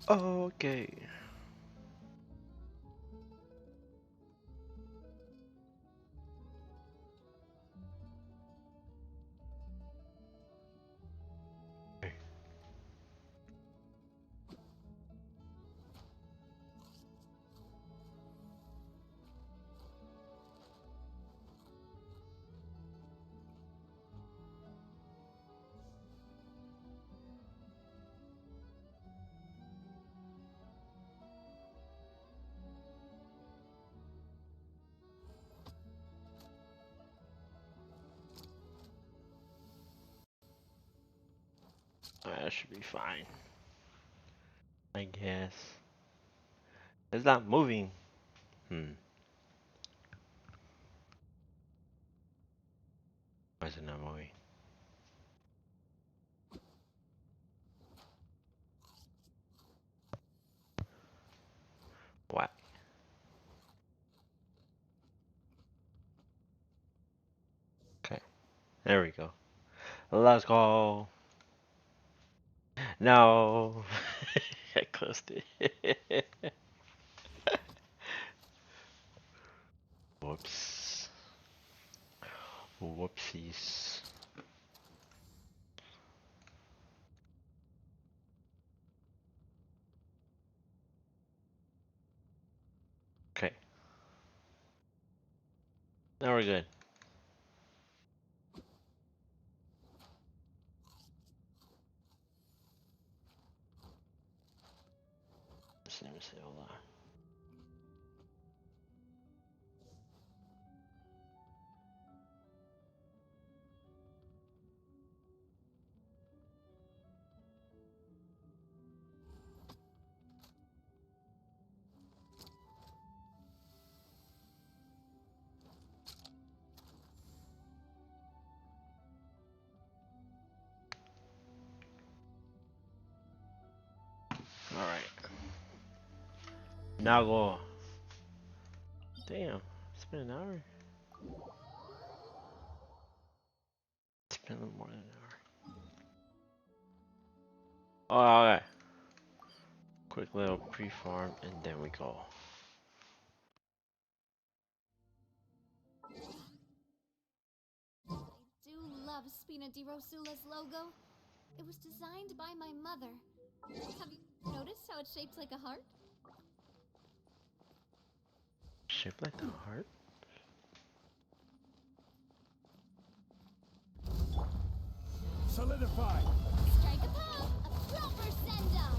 Okay. That should be fine. I guess. It's not moving. Why is it not moving? What? Okay. There we go. Let's go. No. I closed it. Whoops. Whoopsies. Okay. Now we're good. Let me see, hold on. Alright. Now go. Damn. It's been an hour. It's been a little more than an hour. Oh, okay. Quick little pre-farm and then we go. I do love Spina di Rosula's logo. It was designed by my mother. Have you noticed how it's shaped like a heart? Shaped like the heart? Solidify. Strike a pose, a proper send-up.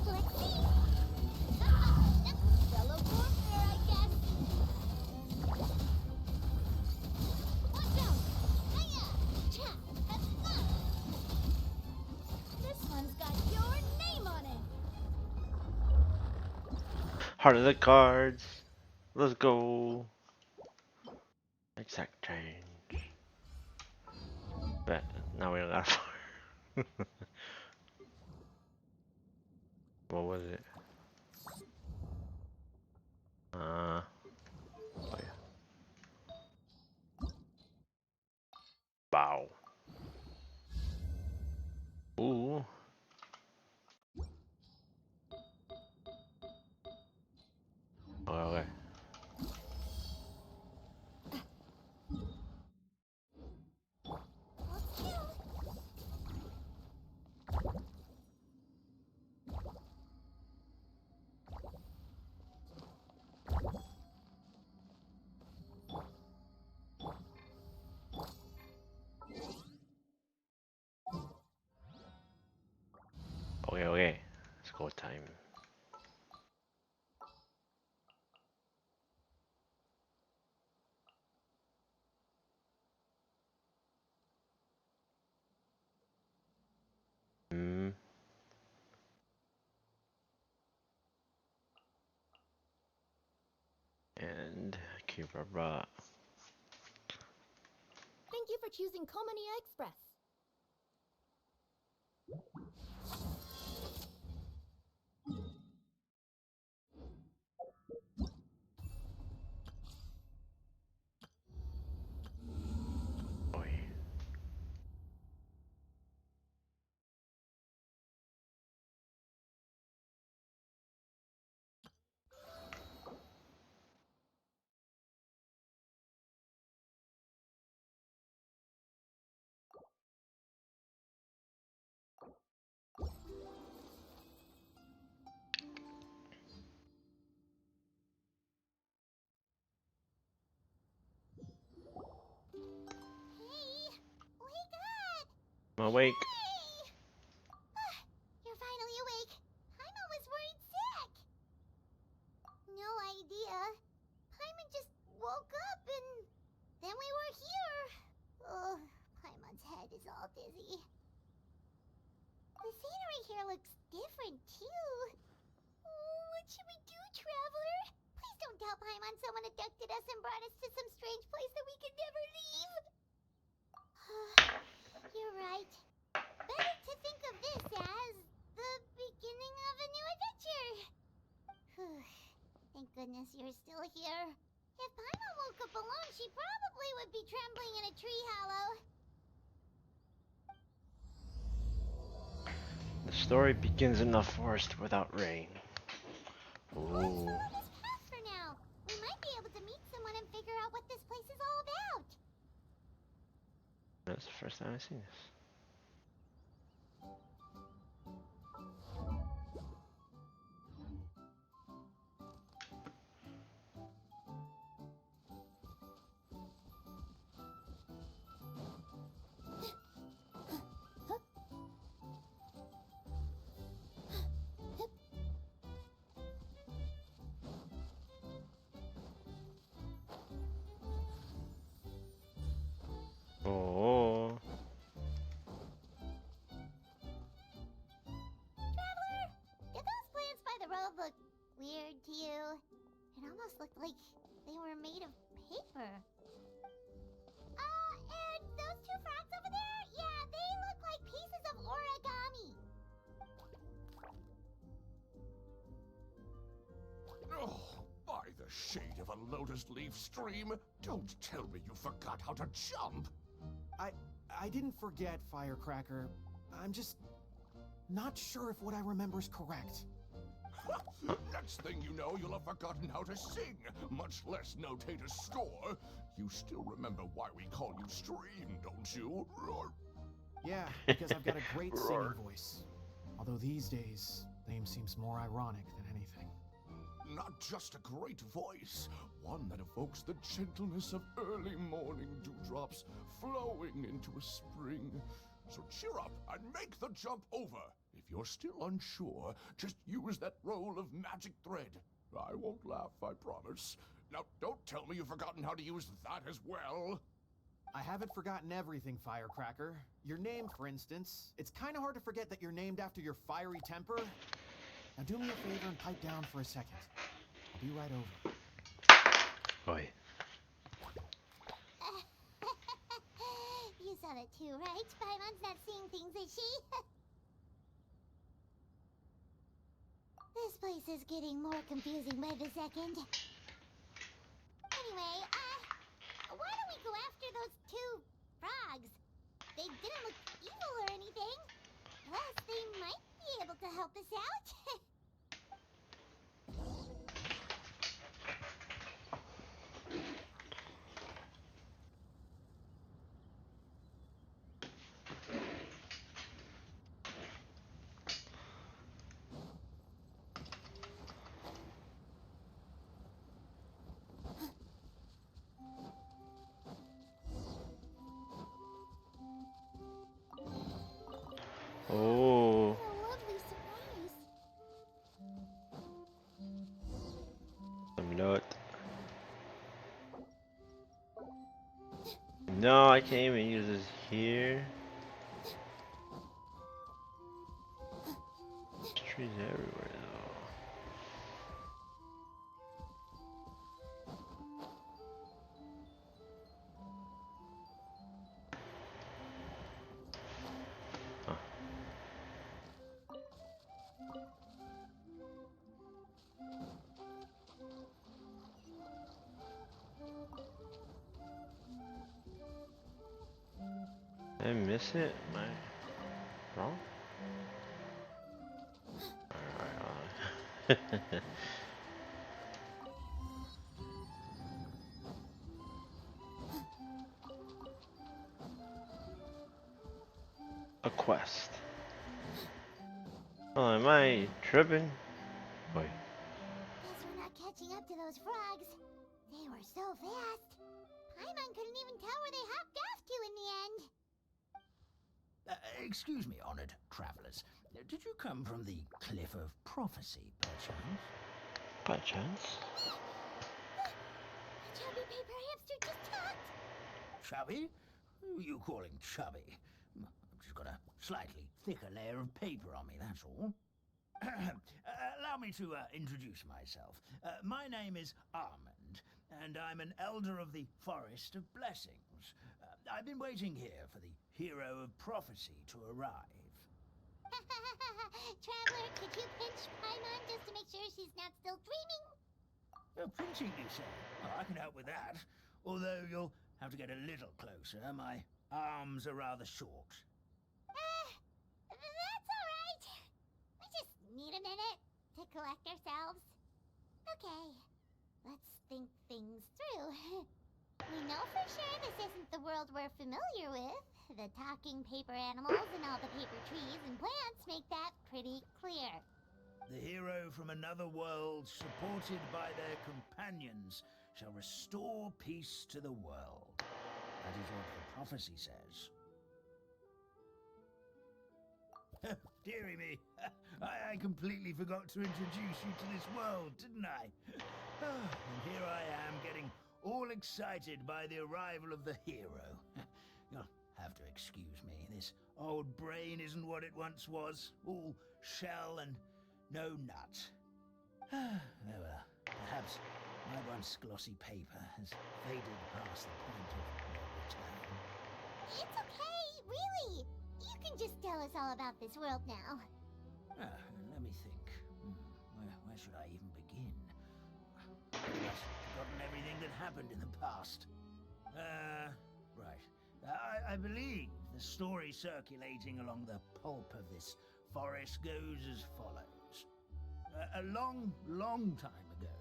Let's see. Fellow warfare, I guess. Watch out! Hiya! Cha! That's fun! This one's got your name on it. Heart of the cards. Let's go. Exact change. But now we don't got a What was it? Oh yeah. Bow. Ooh. Okay. Let's kill. Okay, okay. Let's go time. Hmm. And keep our bra. Thank you for choosing Komania Express. Boy. awake. Hey! You're finally awake. Paimon was worried sick. No idea. Paimon just woke up and then we were here. Oh, Paimon's head is all dizzy. The scenery here looks different too. Oh, what should we do, Traveler? Please don't tell Paimon someone abducted us and brought us to some strange place that we could never leave. You're right. Better to think of this as the beginning of a new adventure. Thank goodness you're still here. If Paimon woke up alone, she probably would be trembling in a tree hollow. The story begins in the forest without rain. Let's Ooh. follow this path for now. We might be able to meet someone and figure out what this place is all about. That's the first time I've seen this. Oh. Traveler, did those plants by the road look weird to you? It almost looked like they were made of paper. And those two frogs over there? Yeah, they look like pieces of origami. Oh, by the shade of a lotus leaf stream, don't tell me you forgot how to jump. I didn't forget, Firecracker. I'm just not sure if what I remember is correct. Next thing you know, you'll have forgotten how to sing, much less notate a score. You still remember why we call you Stream, don't you? Yeah, because I've got a great singing voice. Although these days, name seems more ironic than anything. Not just a great voice, one that evokes the gentleness of early morning dewdrops flowing into a spring. So cheer up and make the jump over. If you're still unsure, just use that roll of magic thread. I won't laugh, I promise. Now, don't tell me you've forgotten how to use that as well. I haven't forgotten everything, Firecracker. Your name, for instance. It's kind of hard to forget that you're named after your fiery temper. Now do me a favor and pipe down for a second. I'll be right over. Oi. You saw that too, right? Paimon's not seeing things, is she? This place is getting more confusing by the second. Anyway, why don't we go after those two frogs? They didn't look evil or anything. Plus, they might be able to help us out. Oh. What a lovely surprise. Let me know it. No, I can't even use this here. There's trees everywhere though. Huh. Did I miss it? Am I wrong? Alright. A quest. Oh, am I tripping? Wait. Guess we're not catching up to those frogs. They were so fast. Paimon couldn't even tell where they hopped off to in the end. Excuse me, honored travelers. Did you come from the Cliff of Prophecy, perchance? By chance? The chubby paper hamster just talked! Chubby? Who are you calling chubby? I've just got a slightly thicker layer of paper on me, that's all. Allow me to introduce myself. My name is Armand, and I'm an elder of the Forest of Blessings. I've been waiting here for the hero of prophecy to arrive. Traveler, could you pinch Paimon just to make sure she's not still dreaming? Pinching, you say? Well, I can help with that. Although you'll have to get a little closer. My arms are rather short. That's alright. We just need a minute to collect ourselves. Okay, let's think things through. We know for sure this isn't the world we're familiar with. The talking paper animals and all the paper trees and plants make that pretty clear. The hero from another world, supported by their companions, shall restore peace to the world. That is what the prophecy says. Dearie me, I completely forgot to introduce you to this world, didn't I? And here I am, getting all excited by the arrival of the hero. You'll have to excuse me. This old brain isn't what it once was. All shell and no nut. Oh well, perhaps my once glossy paper has faded past the point of no return. It's okay, really. You can just tell us all about this world now. Let me think. Where should I even begin? Pretty much forgotten everything that happened in the past. Right. I believe the story circulating along the pulp of this forest goes as follows. A long, long time ago,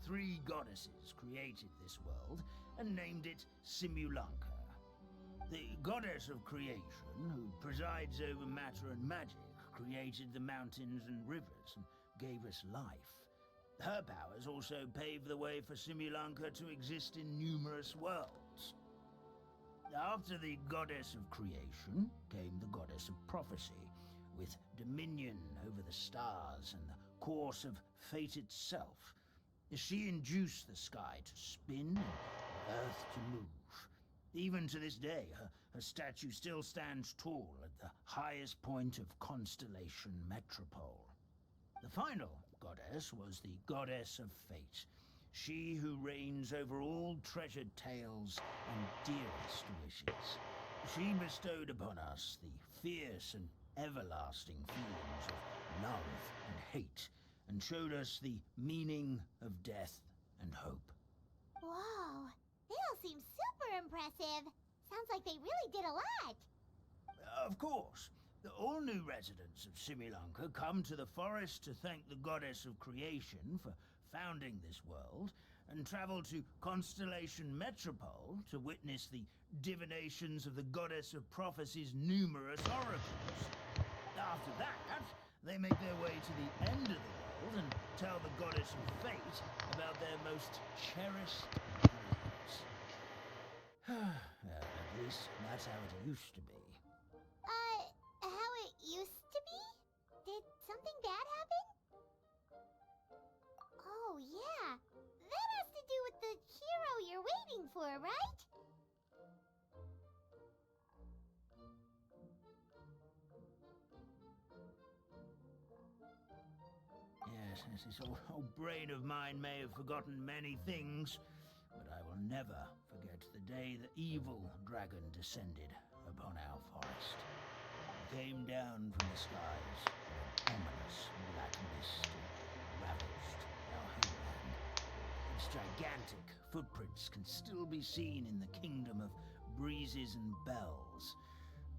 3 goddesses created this world and named it Simulanka. The goddess of creation, who presides over matter and magic, created the mountains and rivers and gave us life. Her powers also paved the way for Simulanka to exist in numerous worlds. After the goddess of creation came the goddess of prophecy, with dominion over the stars and the course of fate itself. She induced the sky to spin and the earth to move. Even to this day, her statue still stands tall at the highest point of Constellation Metropole. The final goddess was the goddess of fate, she who reigns over all treasured tales and dearest wishes. She bestowed upon us the fierce and everlasting feelings of love and hate, and showed us the meaning of death and hope. Whoa, they all seem super impressive. Sounds like they really did a lot. Of course. All new residents of Simulanka come to the forest to thank the goddess of creation for founding this world, and travel to Constellation Metropole to witness the divinations of the goddess of prophecy's numerous oracles. After that, they make their way to the end of the world and tell the goddess of fate about their most cherished dreams. At least that's how it used to be. How it used to be? Did something bad happen? Oh, yeah. That has to do with the hero you're waiting for, right? Yes, this old brain of mine may have forgotten many things, but I will never forget the day the evil dragon descended upon our forest. He came down from the skies in an ominous black mist and ravaged our homeland. Its gigantic footprints can still be seen in the kingdom of breezes and bells.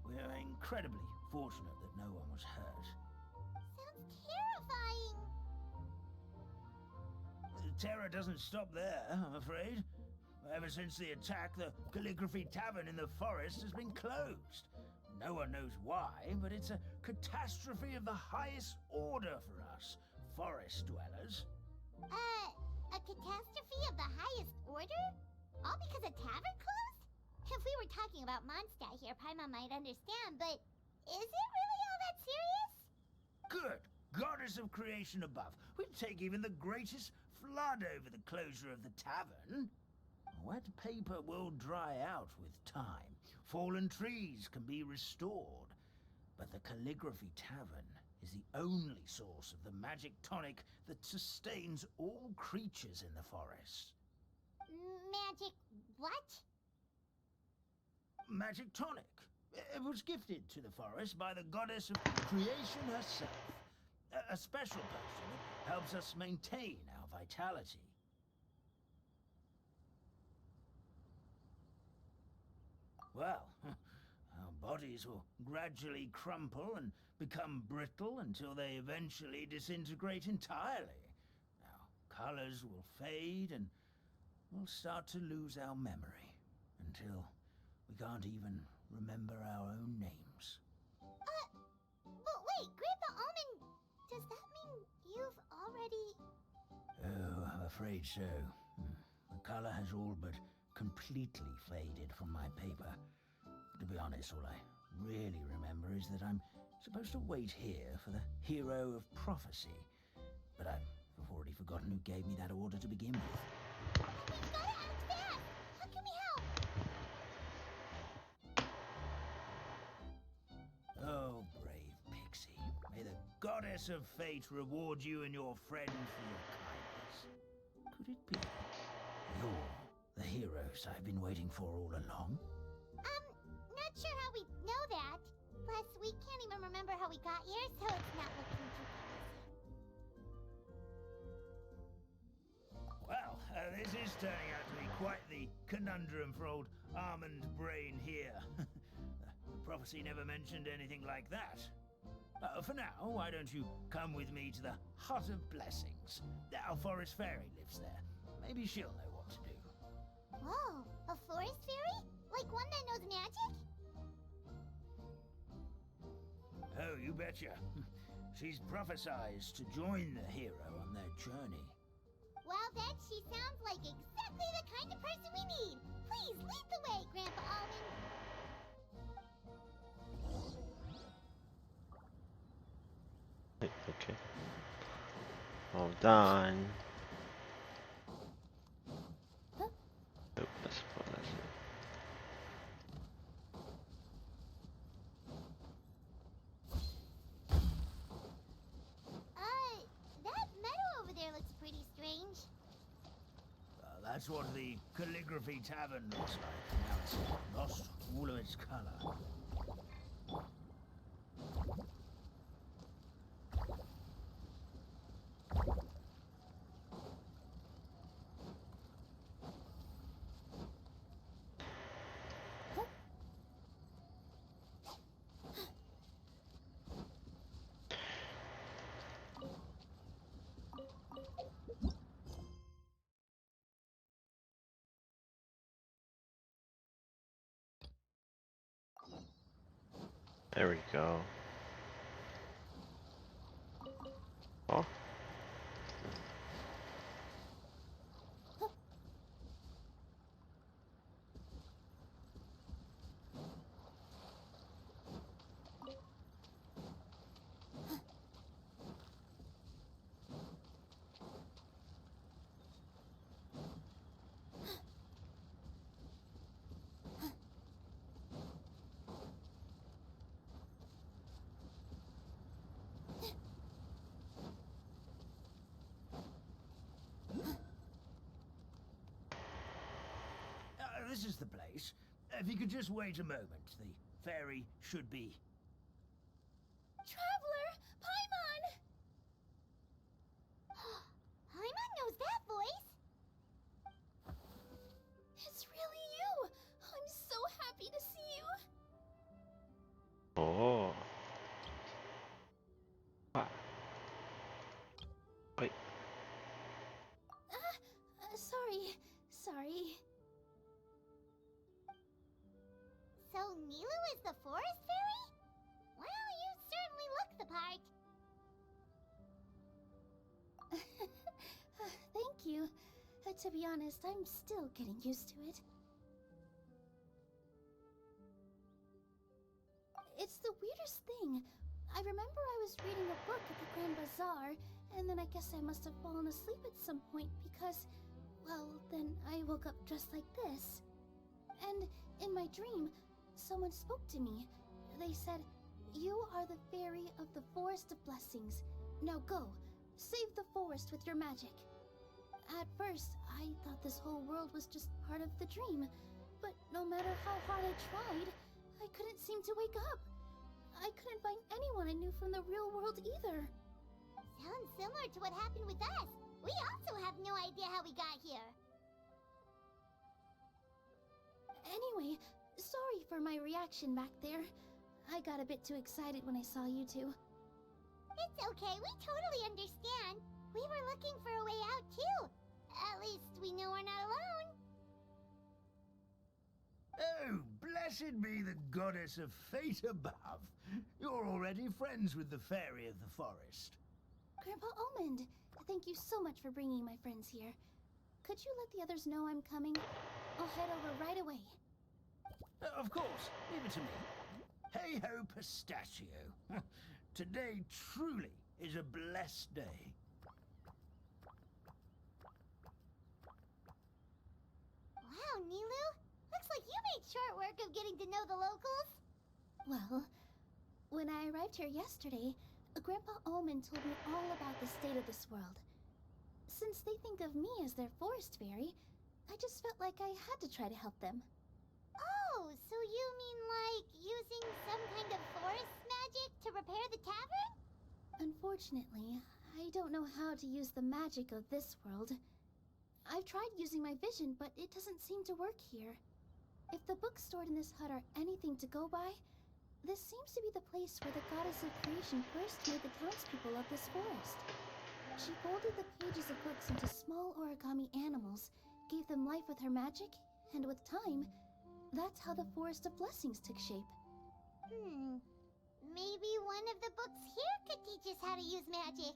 We're incredibly fortunate that no one was hurt. Sounds terrifying. The terror doesn't stop there, I'm afraid. Ever since the attack, the Calligraphy Tavern in the forest has been closed. No one knows why, but it's a catastrophe of the highest order for us, forest dwellers. A catastrophe of the highest order? All because a tavern closed? If we were talking about Mondstadt here, Paimon might understand, but Is it really all that serious? Good. Goddess of creation above. We'd take even the greatest flood over the closure of the tavern. Wet paper will dry out with time. Fallen trees can be restored. But the Calligraphy Tavern is the only source of the magic tonic that sustains all creatures in the forest. Magic what? Magic tonic. It was gifted to the forest by the goddess of creation herself. A special potion that helps us maintain our vitality. Well, our bodies will gradually crumple and become brittle until they eventually disintegrate entirely. Our colors will fade and we'll start to lose our memory until we can't even remember our own names. But wait, Grandpa Almond, does that mean you've already... Oh, I'm afraid so. The color has all but completely faded from my paper. To be honest, all I really remember is that I'm supposed to wait here for the hero of prophecy. But I've already forgotten who gave me that order to begin with. We've gotta act fast! How can we help? Oh, brave Pixie. May the goddess of fate reward you and your friend for your kindness. Could it be you're the heroes I've been waiting for all along? Not sure how we know that. Plus, we can't even remember how we got here, so it's not looking too promising. Well, this is turning out to be quite the conundrum for old Almond Brain here. The prophecy never mentioned anything like that. For now, why don't you come with me to the Hut of Blessings? Our forest fairy lives there. Maybe she'll know what to do. Whoa, a forest fairy? Like one that knows magic? Oh, you betcha. She's prophesized to join the hero on their journey. Well, then she sounds like exactly the kind of person we need. Please lead the way, Grandpa Almond. Okay. Hold on. Huh? Oh, that's what that's it. That meadow over there looks pretty strange. That's what the Calligraphy Tavern looks like. Now it's lost all of its color. There we go. Oh. This is the place. If you could just wait a moment, the fairy should be... Traveler! Paimon! Paimon knows that voice! It's really you! I'm so happy to see you! Oh. Ah. Wait. Sorry. So Nilu is the forest fairy? Well, you certainly look the part. Thank you. To be honest, I'm still getting used to it. It's the weirdest thing. I remember I was reading a book at the Grand Bazaar, and then I guess I must have fallen asleep at some point because, well, then I woke up just like this. And in my dream, someone spoke to me. They said, "You are the fairy of the Forest of Blessings. Now go, save the forest with your magic." At first, I thought this whole world was just part of the dream, but no matter how hard I tried, I couldn't seem to wake up. I couldn't find anyone I knew from the real world either. Sounds similar to what happened with us. We also have no idea how we got here. Anyway, sorry for my reaction back there. I got a bit too excited when I saw you two. It's okay, we totally understand. We were looking for a way out too. At least we know we're not alone. Oh, blessed be the goddess of fate above. You're already friends with the fairy of the forest. Grandpa Almond, thank you so much for bringing my friends here. Could you let the others know I'm coming? I'll head over right away. Of course, leave it to me. Hey ho, pistachio. Today truly is a blessed day. Wow, Nilu. Looks like you made short work of getting to know the locals. Well, when I arrived here yesterday, Grandpa Almond told me all about the state of this world. Since they think of me as their forest fairy, I just felt like I had to try to help them. Oh, so you mean like using some kind of forest magic to repair the tavern? Unfortunately, I don't know how to use the magic of this world. I've tried using my vision, but it doesn't seem to work here. If the books stored in this hut are anything to go by, this seems to be the place where the goddess of creation first made the townspeople of this forest. She folded the pages of books into small origami animals, gave them life with her magic, and with time, that's how the Forest of Blessings took shape. Maybe one of the books here could teach us how to use magic.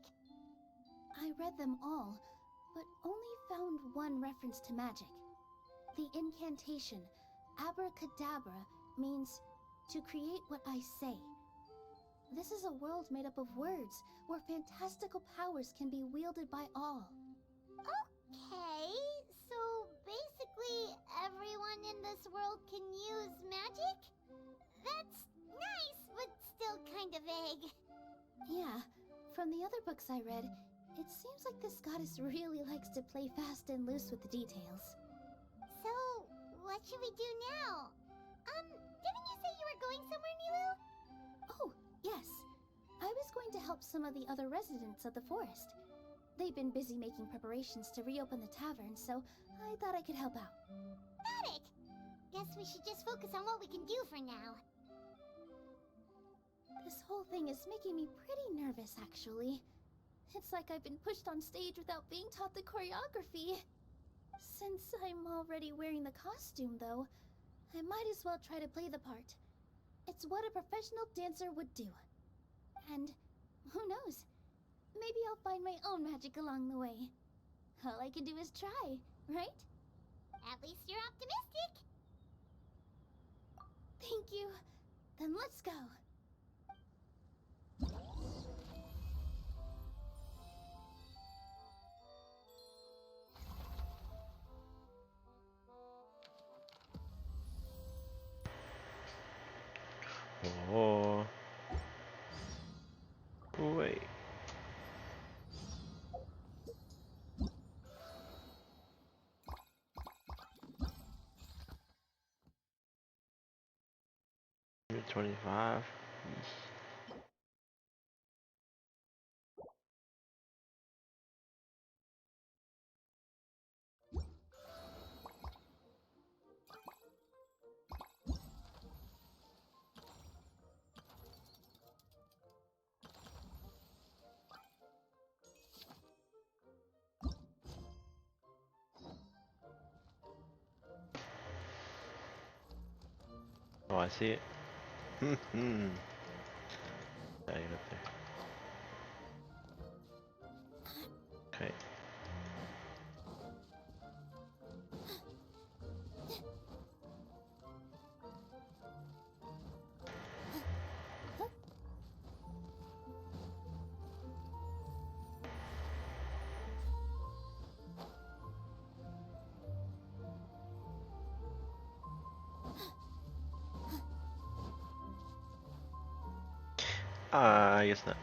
I read them all, but only found one reference to magic. The incantation, abracadabra, means to create what I say. This is a world made up of words, where fantastical powers can be wielded by all. Okay, so basically everyone in this world can use magic? That's nice, but still kind of vague. Yeah, from the other books I read, it seems like this goddess really likes to play fast and loose with the details. So, what should we do now? Didn't you say you were going somewhere, Nilu? Oh, yes. I was going to help some of the other residents of the forest. They've been busy making preparations to reopen the tavern, so I thought I could help out. Got it! Guess we should just focus on what we can do for now. This whole thing is making me pretty nervous, actually. It's like I've been pushed on stage without being taught the choreography. Since I'm already wearing the costume, though, I might as well try to play the part. It's what a professional dancer would do. And who knows? Maybe I'll find my own magic along the way. All I can do is try, right? At least you're optimistic. Thank you. Then let's go. Oh. Wait. You're 25. Oh, I see it. Yeah, get up there. Okay. I guess not.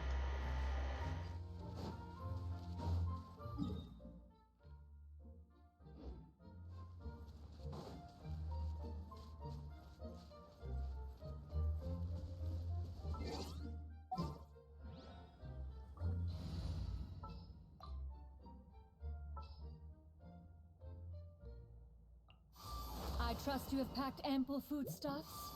I trust you have packed ample foodstuffs.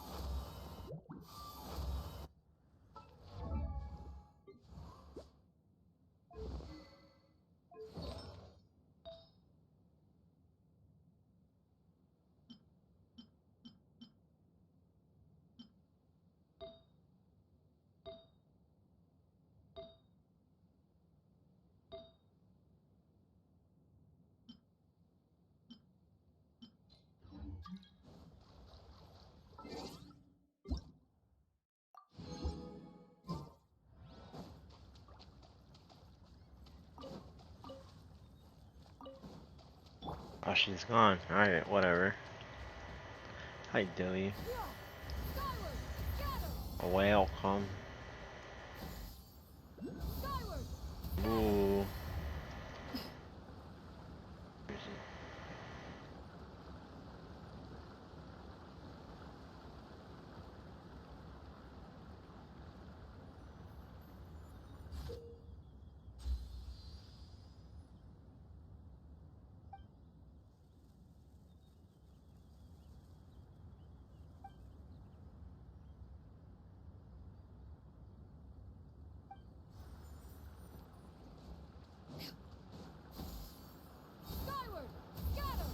Oh, she's gone. Alright, whatever. Hi, Dilly. Skyward! Scatter! Welcome. Skyward! Ooh. Where is Skyward! Scatter!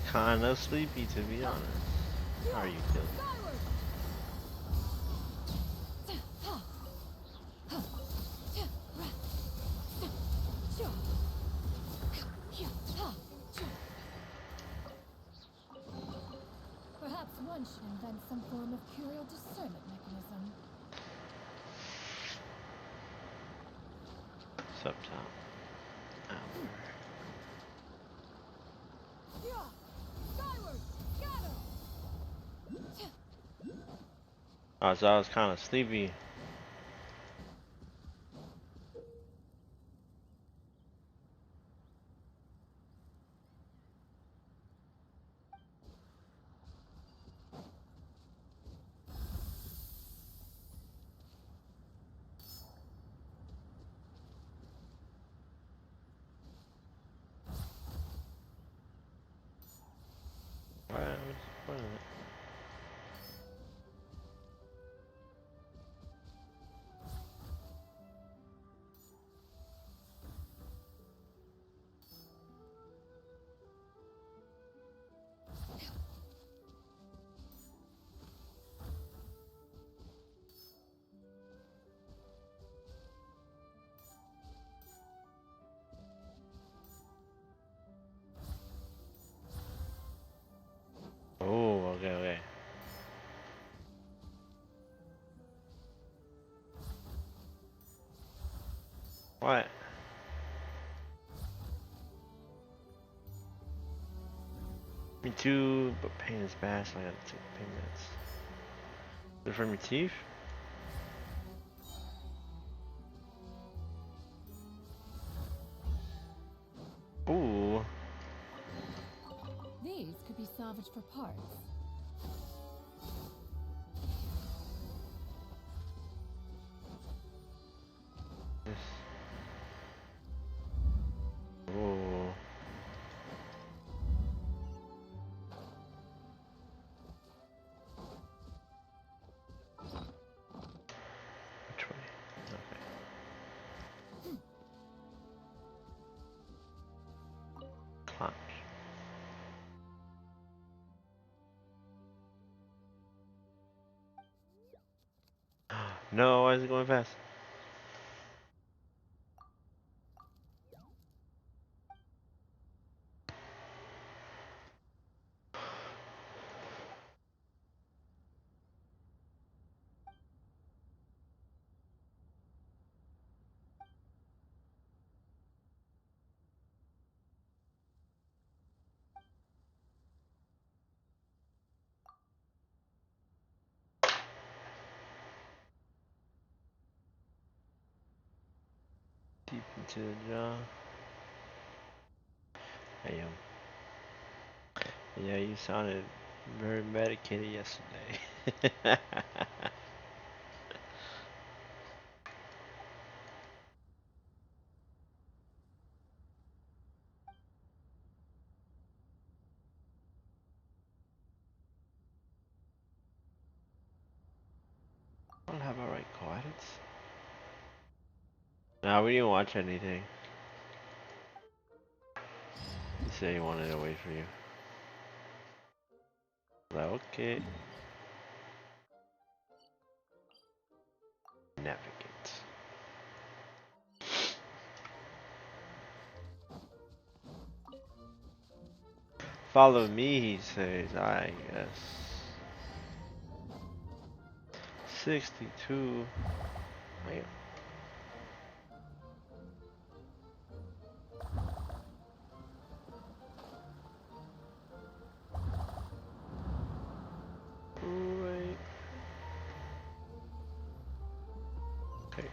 he? Kinda sleepy, to be honest. How are you, Dilly? Skyward! Perhaps one should invent some form of curial discernment mechanism. Subtile. Hour. Skyward! Scatter! Oh, so I was kinda sleepy. What is it? Oh, okay, okay. What? Me too, but pain is bad, so I gotta take pain meds. Is it from your teeth? Ooh. These could be salvaged for parts. This. Ooh. Which way? Okay. Clutch. No, why is it going fast? deep into the jaw. I am. Yeah, you sounded very medicated yesterday. I don't have a right cards. Nah, we didn't watch anything. You said you wanted to wait for you. Like, okay. Navigate. Follow me, he says, I guess. 62. Man. Right. Okay.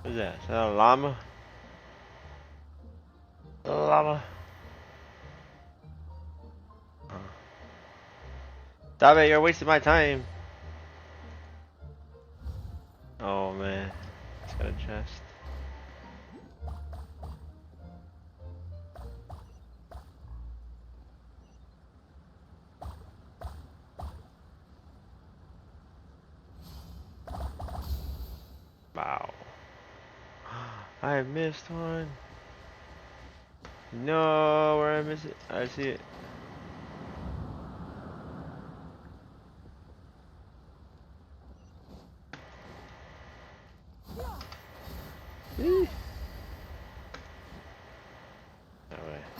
What's that? Is that a llama? A llama? Huh. Stop it, you're wasting my time. Oh man. It's got a chest. Wow. I missed one. No, where I miss it? I see it. Eeh. Alright.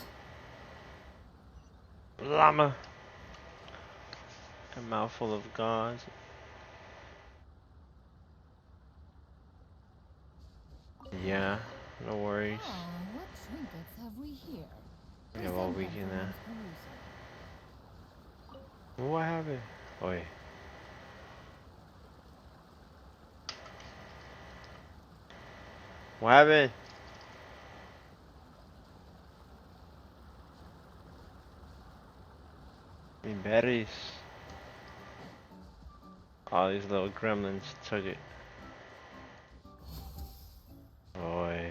Llama. A mouthful of gauze. Yeah, no worries. Ah, what trinkets have we here? We have all Present them weekend for now. one's perusal. What happened? Oh wait. What happened? I mean berries. All these little gremlins took it. Boy.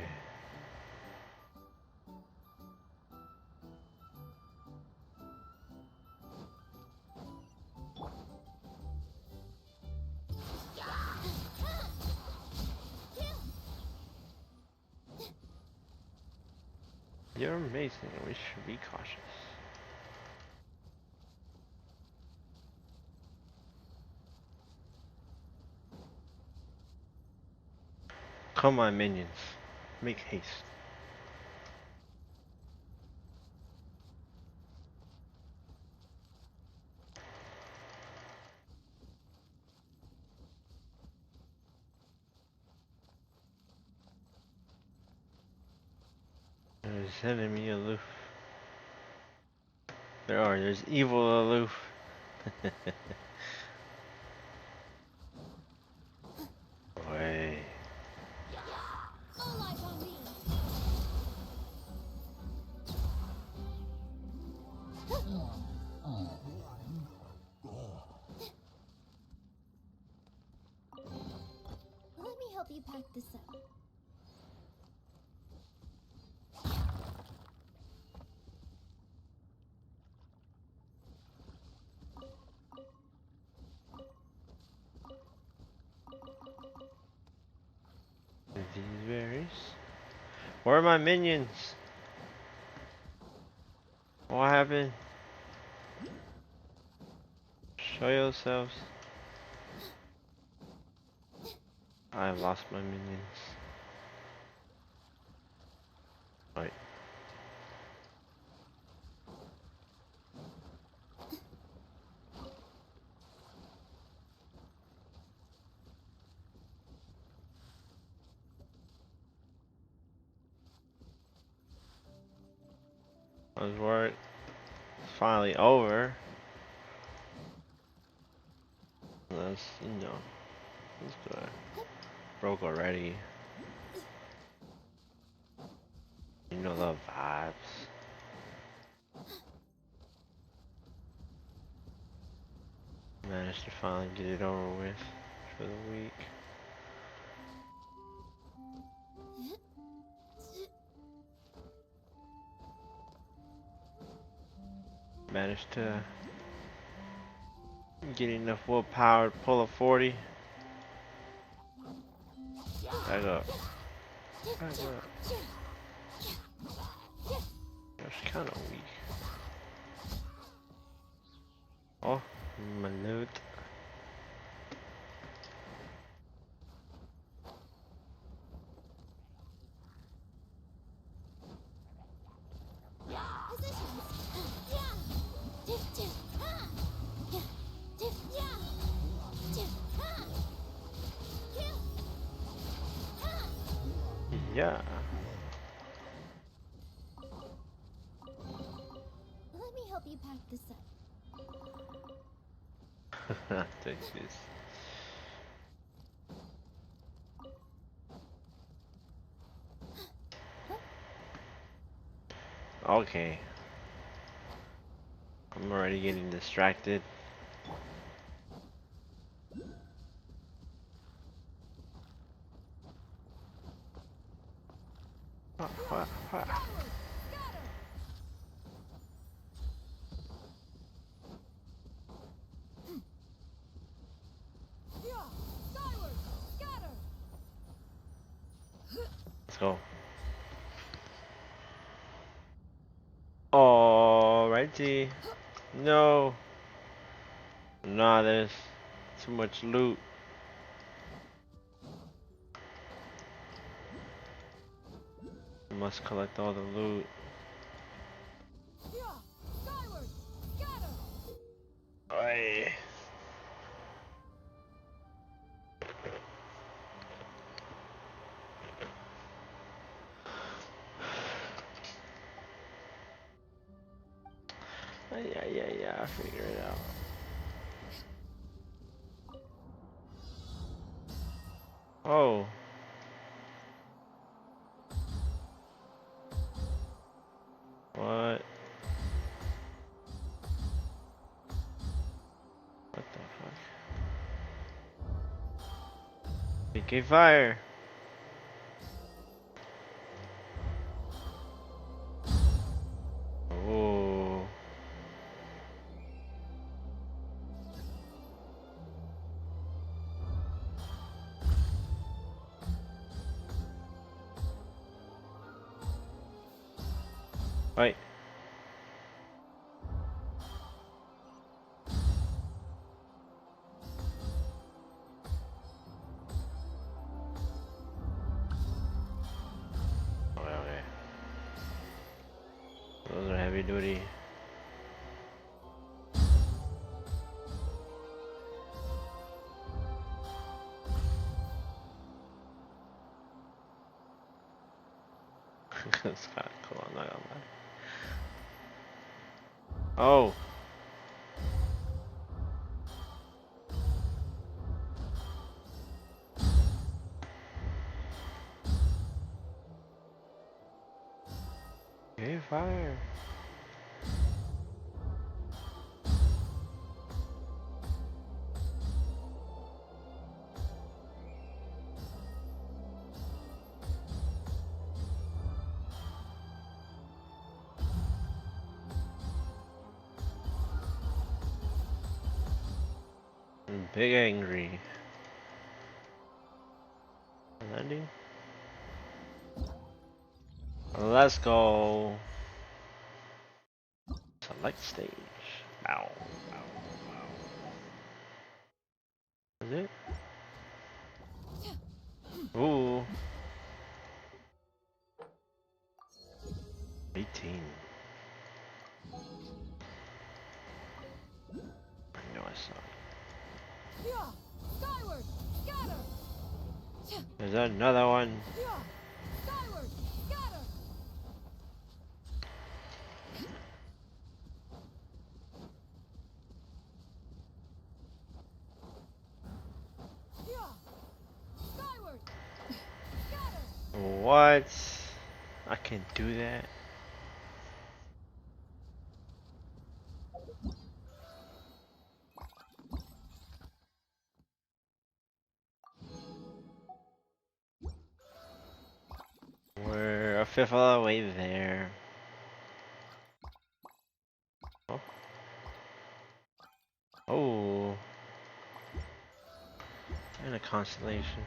You're amazing. We should be cautious. Come on, minions. Make haste. There's enemy aloof. There's evil aloof. Boy. All eyes on me. Let me help you pack this up. These berries. Where are my minions? What happened? Show yourselves. I lost my minions. Right. was worried. It's finally over. That's, it's good. Broke already. You know the vibes. Managed to finally get it over with for the week. Managed to get enough willpower to pull a 40. Back up. Back up. That's kind of weak. Oh, my loot. Yeah. Let me help you pack this up. Take this. Okay. I'm already getting distracted. What? Let's go. Alrighty. No. Nah, there's too much loot. I must collect all the loot. Aye. Yeah, I figure it out. Oh. What? What the fuck? PK fire! Oh. Wait. Okay. Those are heavy duty. It's kind of cool, I'm not gonna lie. Oh. Okay, fire. I'm big angry. Landing? Let's go. Select stage. Ow. Is it? Ooh. 18. I know I saw it. Skyward! Scatter! There's another one. Skyward! Scatter! What? I can't do that. We're a fifth of the way there. Oh. Oh. And a constellation.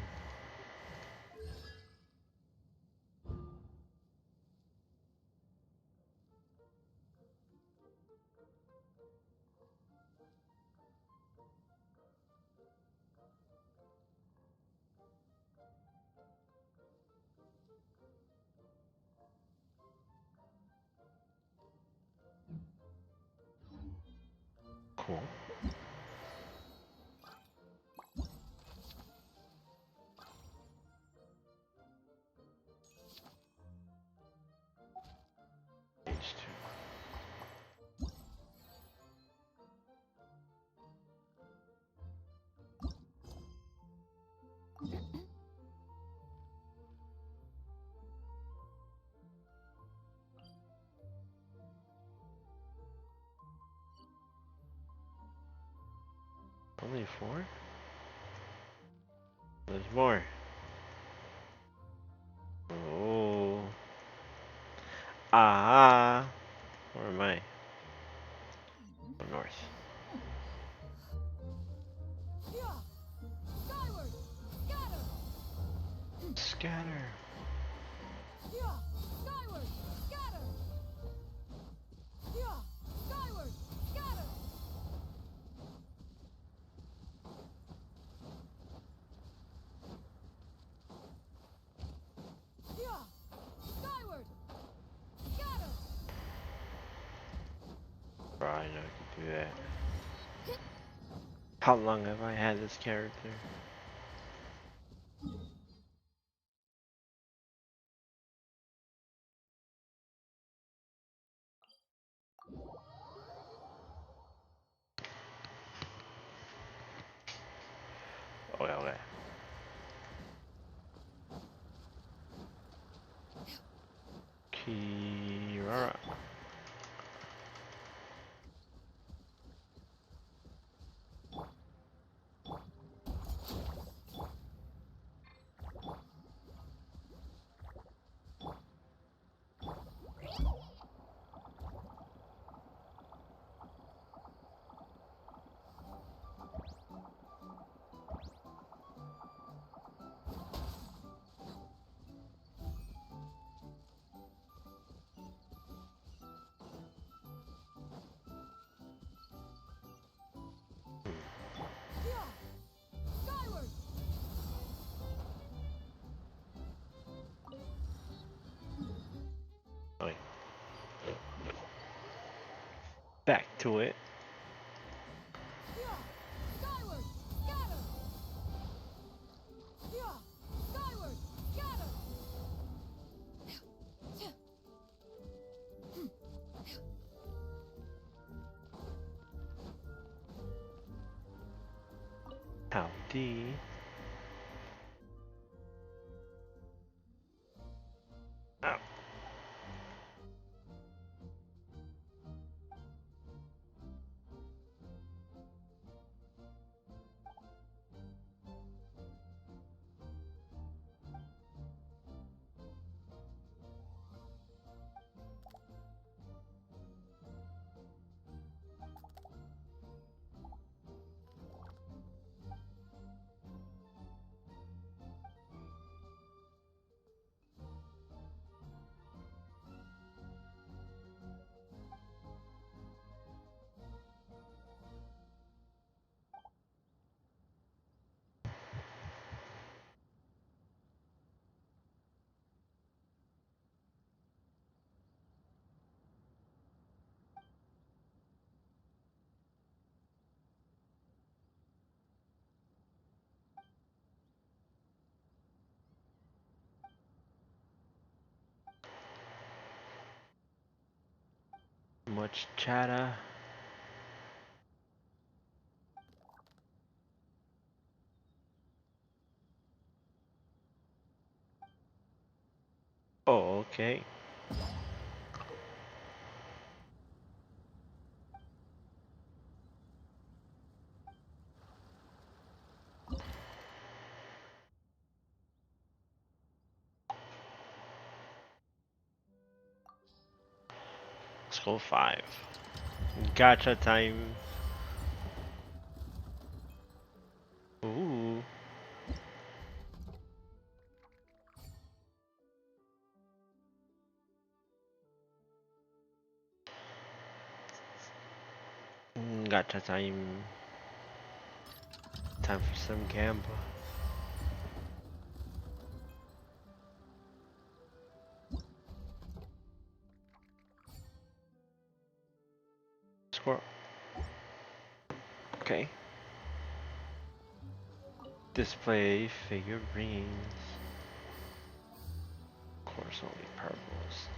Cool. H2. Only 4? There's more. Oh. Ah. Where am I? Oh, north. Yeah. Skyward. Scatter. Scatter. Yeah. Skyward. Scatter. Yeah. Skyward. Scatter. Yeah. Skyward. Scatter. Bro, I know I can do that. How long have I had this character? Okay, okay. Kirara. Yeah. Skyward. Okay. Back to it. Yeah. Skyward. Scatter. Yeah. Skyward. Scatter. Howdy. Oh. Much chatter. Oh, okay. Let's go 5. Gotcha time. Ooh. Gotcha time. Time for some gamble. Squirrel. Okay. Display figurines. Of course, only purples.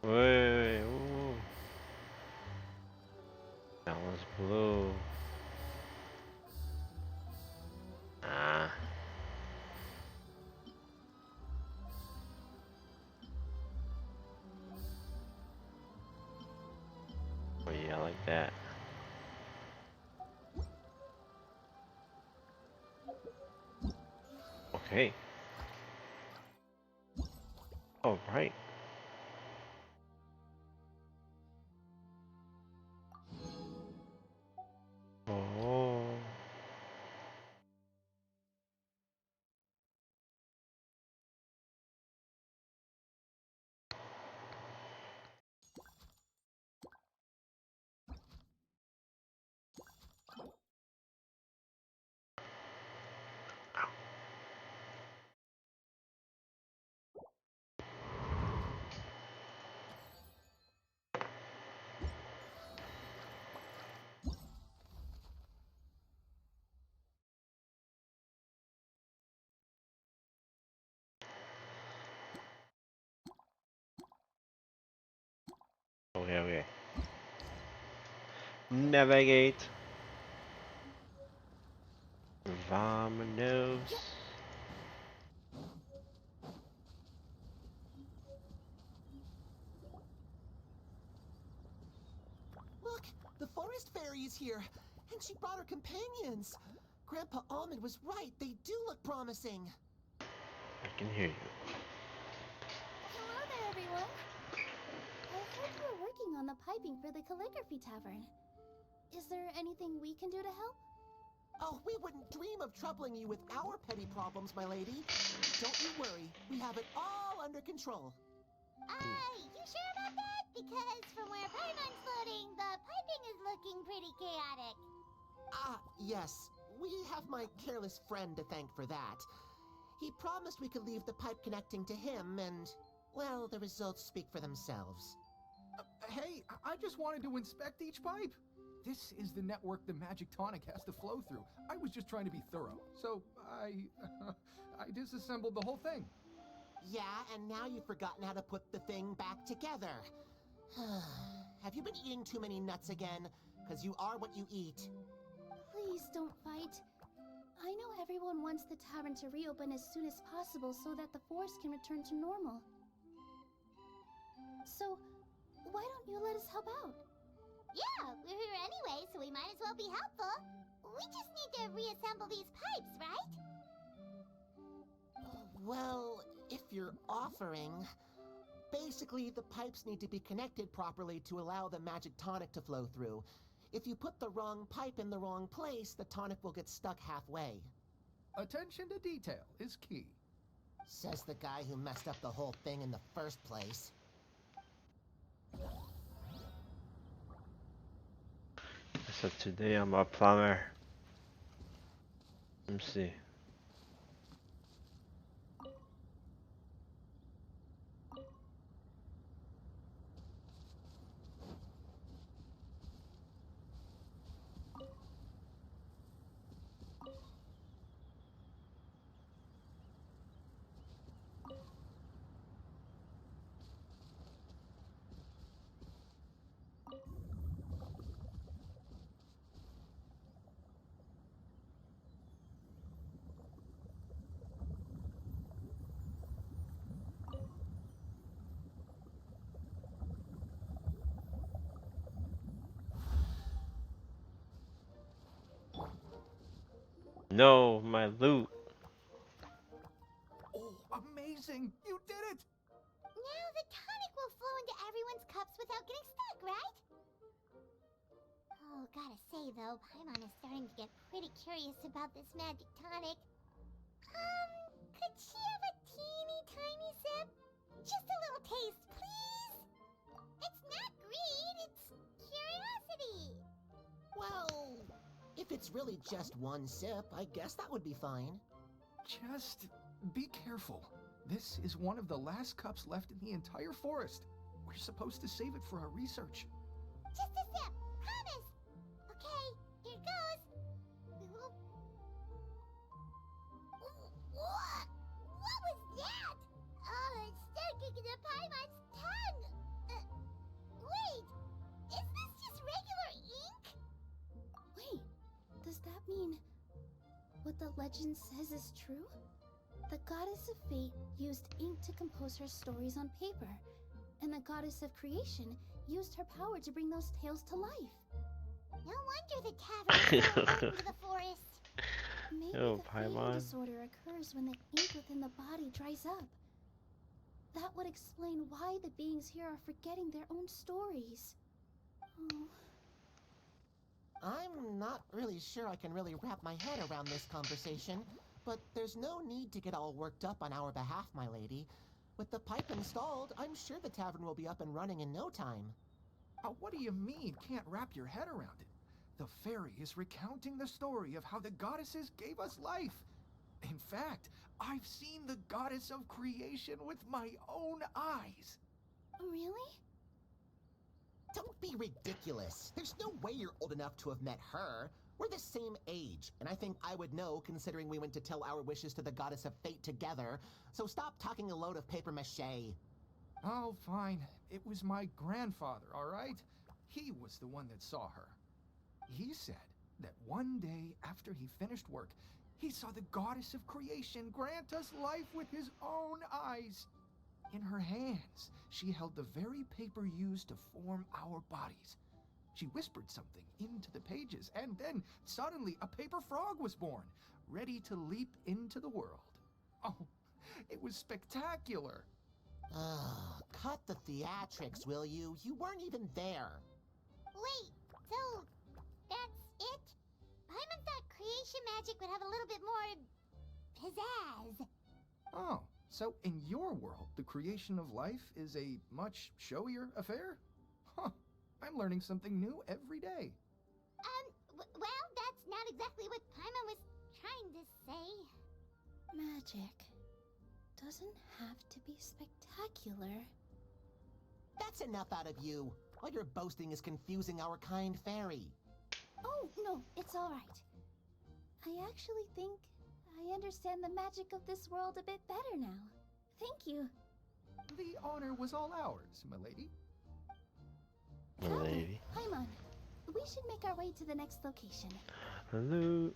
Wait, ooh. That one's blue. Ah. Oh yeah, I like that. Okay. All right. Oh. Okay, okay. Navigate. Vamonos. Look, the forest fairy is here, and she brought her companions. Grandpa Almond was right. They do look promising. I can hear you. Hello there, everyone. I heard you were working on the piping for the calligraphy tavern. Is there anything we can do to help? Oh, we wouldn't dream of troubling you with our petty problems, my lady. Don't you worry. We have it all under control. You sure about that? Because from where Paimon's floating, the piping is looking pretty chaotic. Ah, yes. We have my careless friend to thank for that. He promised we could leave the pipe connecting to him, and, well, the results speak for themselves. Hey, I just wanted to inspect each pipe. This is the network the magic tonic has to flow through. I was just trying to be thorough, so I disassembled the whole thing. Yeah, and now you've forgotten how to put the thing back together. Have you been eating too many nuts again? Because you are what you eat. Please don't fight. I know everyone wants the tavern to reopen as soon as possible so that the forest can return to normal. So, why don't you let us help out? Yeah, we're here anyway, so we might as well be helpful. We just need to reassemble these pipes, right? Well, if you're offering... Basically, the pipes need to be connected properly to allow the magic tonic to flow through. If you put the wrong pipe in the wrong place, the tonic will get stuck halfway. Attention to detail is key. Says the guy who messed up the whole thing in the first place. So today I'm a plumber. Let me see. No, my loot. Oh, amazing! You did it! Now the tonic will flow into everyone's cups without getting stuck, right? Oh, gotta say though, Paimon is starting to get pretty curious about this magic tonic. Could she have a teeny tiny sip? Just a little taste, please? It's not greed, it's curiosity. Well, if it's really just one sip, I guess that would be fine. Just be careful. This is one of the last cups left in the entire forest. We're supposed to save it for our research. Just a sip, promise. Okay, here goes. What? What was that? Oh, it's sticking to Paimon's tongue. Wait, is this just regular ink? Wait, does that mean what the legend says is true? The goddess of fate used ink to compose her stories on paper, and the goddess of creation used her power to bring those tales to life. No wonder the tavern is so important to the forest. Maybe Yo, the fading Paimon. disorder occurs when the ink within the body dries up. That would explain why the beings here are forgetting their own stories. Oh. I'm not really sure I can really wrap my head around this conversation, but there's no need to get all worked up on our behalf, my lady. With the pipe installed, I'm sure the tavern will be up and running in no time. What do you mean, can't wrap your head around it? The fairy is recounting the story of how the goddesses gave us life. In fact, I've seen the goddess of creation with my own eyes. Really? Don't be ridiculous. There's no way you're old enough to have met her. We're the same age, and I think I would know considering we went to tell our wishes to the goddess of fate together. So stop talking a load of paper mache. Oh, fine. It was my grandfather, all right? He was the one that saw her. He said that one day after he finished work, he saw the goddess of creation grant us life with his own eyes. In her hands, she held the very paper used to form our bodies. She whispered something into the pages, and then suddenly a paper frog was born, ready to leap into the world. Oh, it was spectacular. Ugh, cut the theatrics, will you? You weren't even there. Wait, so that's it? Paimon thought creation magic would have a little bit more pizzazz. Oh, so in your world, the creation of life is a much showier affair? Huh, I'm learning something new every day. Well, that's not exactly what Paimon was trying to say. Magic doesn't have to be spectacular. That's enough out of you. All your boasting is confusing our kind fairy. Oh, no, it's all right. I actually think I understand the magic of this world a bit better now. Thank you. The honor was all ours, my lady. Lady. Paimon, we should make our way to the next location. Hello.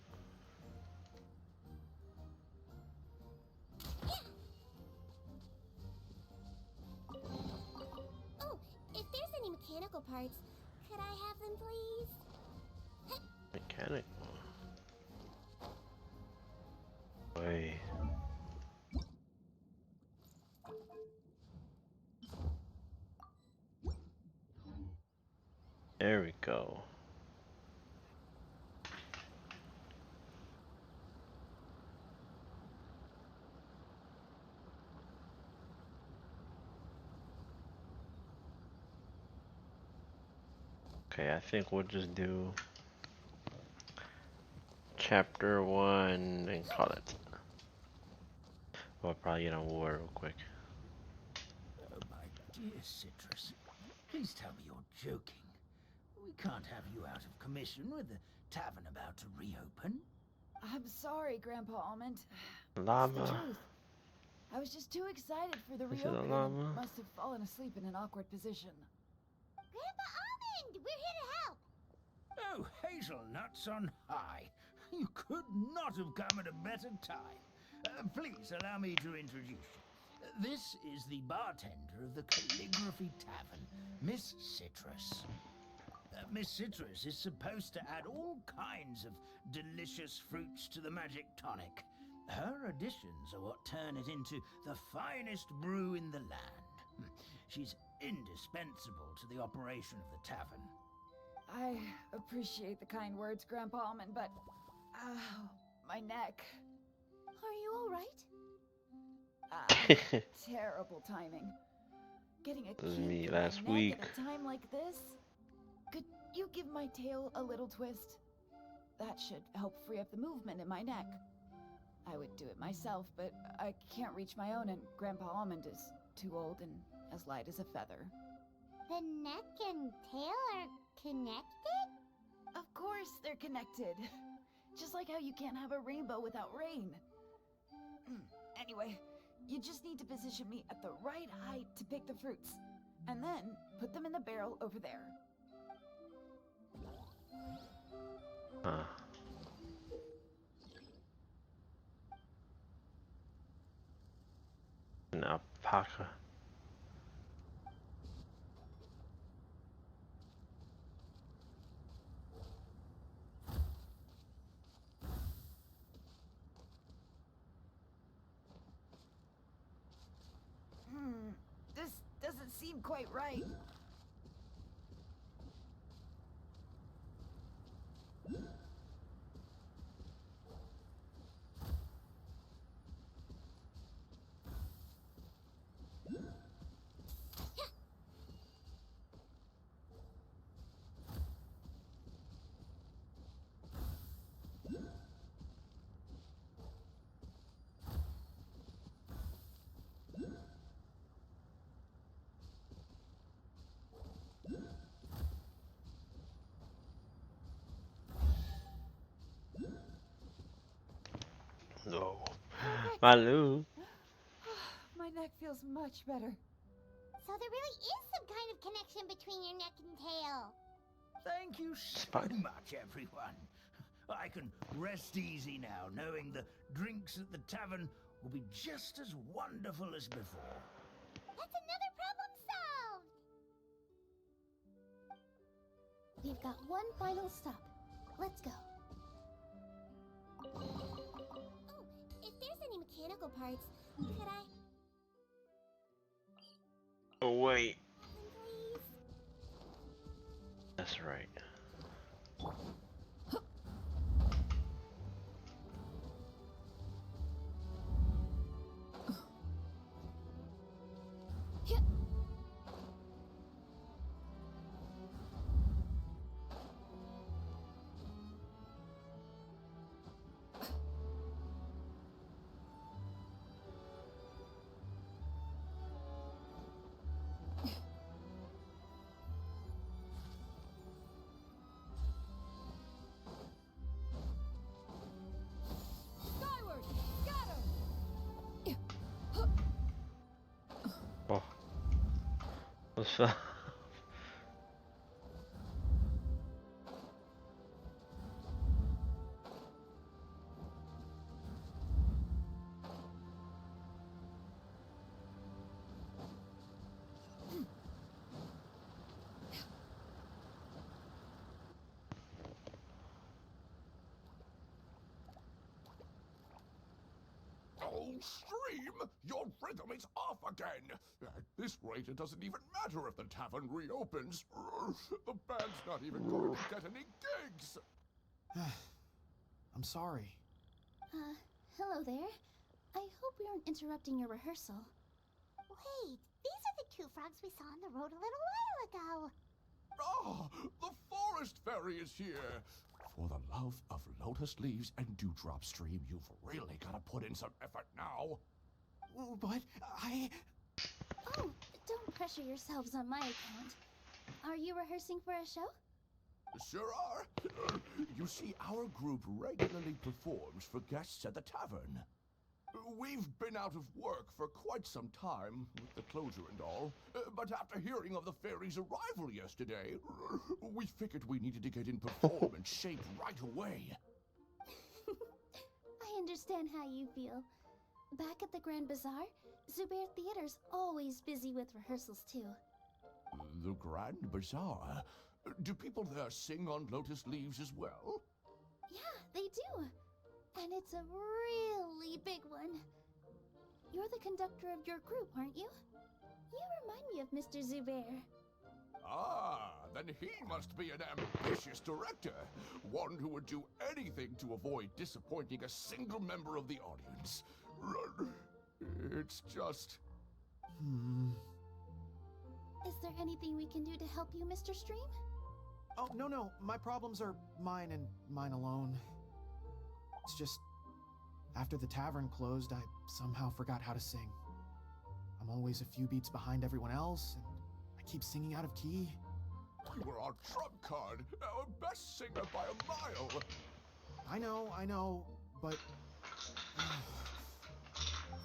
Oh, if there's any mechanical parts, could I have them, please? Mechanic. Wait. There we go. Okay, I think we'll just do chapter 1 and call it. We'll probably get on war real quick. Oh, my dear Citrus, please tell me you're joking. We can't have you out of commission with the tavern about to reopen. I'm sorry, Grandpa Almond. It's the Llama. truth. I was just too excited for the Is it a reopening llama? and must have fallen asleep in an awkward position. Grandpa Almond, we're here to help. Oh, hazelnuts on high. You could not have come at a better time. Please allow me to introduce you. This is the bartender of the Calligraphy Tavern, Miss Citrus. Miss Citrus is supposed to add all kinds of delicious fruits to the magic tonic. Her additions are what turn it into the finest brew in the land. She's indispensable to the operation of the tavern. I appreciate the kind words, Grandpa Almond, but... Ow, my neck. Are you alright? Terrible timing. Getting a That was kick me in last my week. neck at a time like this? Could you give my tail a little twist? That should help free up the movement in my neck. I would do it myself, but I can't reach my own, and Grandpa Almond is too old and as light as a feather. The neck and tail are connected? Of course they're connected. Just like how you can't have a rainbow without rain. Anyway, you just need to position me at the right height to pick the fruits, and then put them in the barrel over there. Huh. An alpaca. This doesn't seem quite right. No. Perfect. Malu. My neck feels much better. So there really is some kind of connection between your neck and tail. Thank you so Fine. much, everyone. I can rest easy now, knowing the drinks at the tavern will be just as wonderful as before. That's another problem solved! We've got one final stop. Let's go. Oh, if there's any mechanical parts, could I... Oh wait. Please? That's right. Skyward! Scatter! Oh. What's that? Oh, Stream! Your rhythm is off again! At this rate, it doesn't even matter if the tavern reopens. The band's not even going to get any gigs! I'm sorry. Hello there. I hope we aren't interrupting your rehearsal. Wait, these are the two frogs we saw on the road a little while ago. Ah, the forest fairy is here! For the love of lotus leaves and dewdrop, Stream, you've really got to put in some effort now. But I... Oh, don't pressure yourselves on my account. Are you rehearsing for a show? Sure are. You see, our group regularly performs for guests at the tavern. We've been out of work for quite some time, with the closure and all, but after hearing of the fairy's arrival yesterday, we figured we needed to get in performance shape right away. I understand how you feel. Back at the Grand Bazaar, Zubair Theater's always busy with rehearsals too. The Grand Bazaar? Do people there sing on lotus leaves as well? Yeah, they do. And it's a really big one. You're the conductor of your group, aren't you? You remind me of Mr. Zubair. Ah, then he must be an ambitious director. One who would do anything to avoid disappointing a single member of the audience. It's just... Is there anything we can do to help you, Mr. Stream? Oh, no. My problems are mine and mine alone. It's just, after the tavern closed, I somehow forgot how to sing. I'm always a few beats behind everyone else, and I keep singing out of key. You were our trump card, our best singer by a mile. I know, but...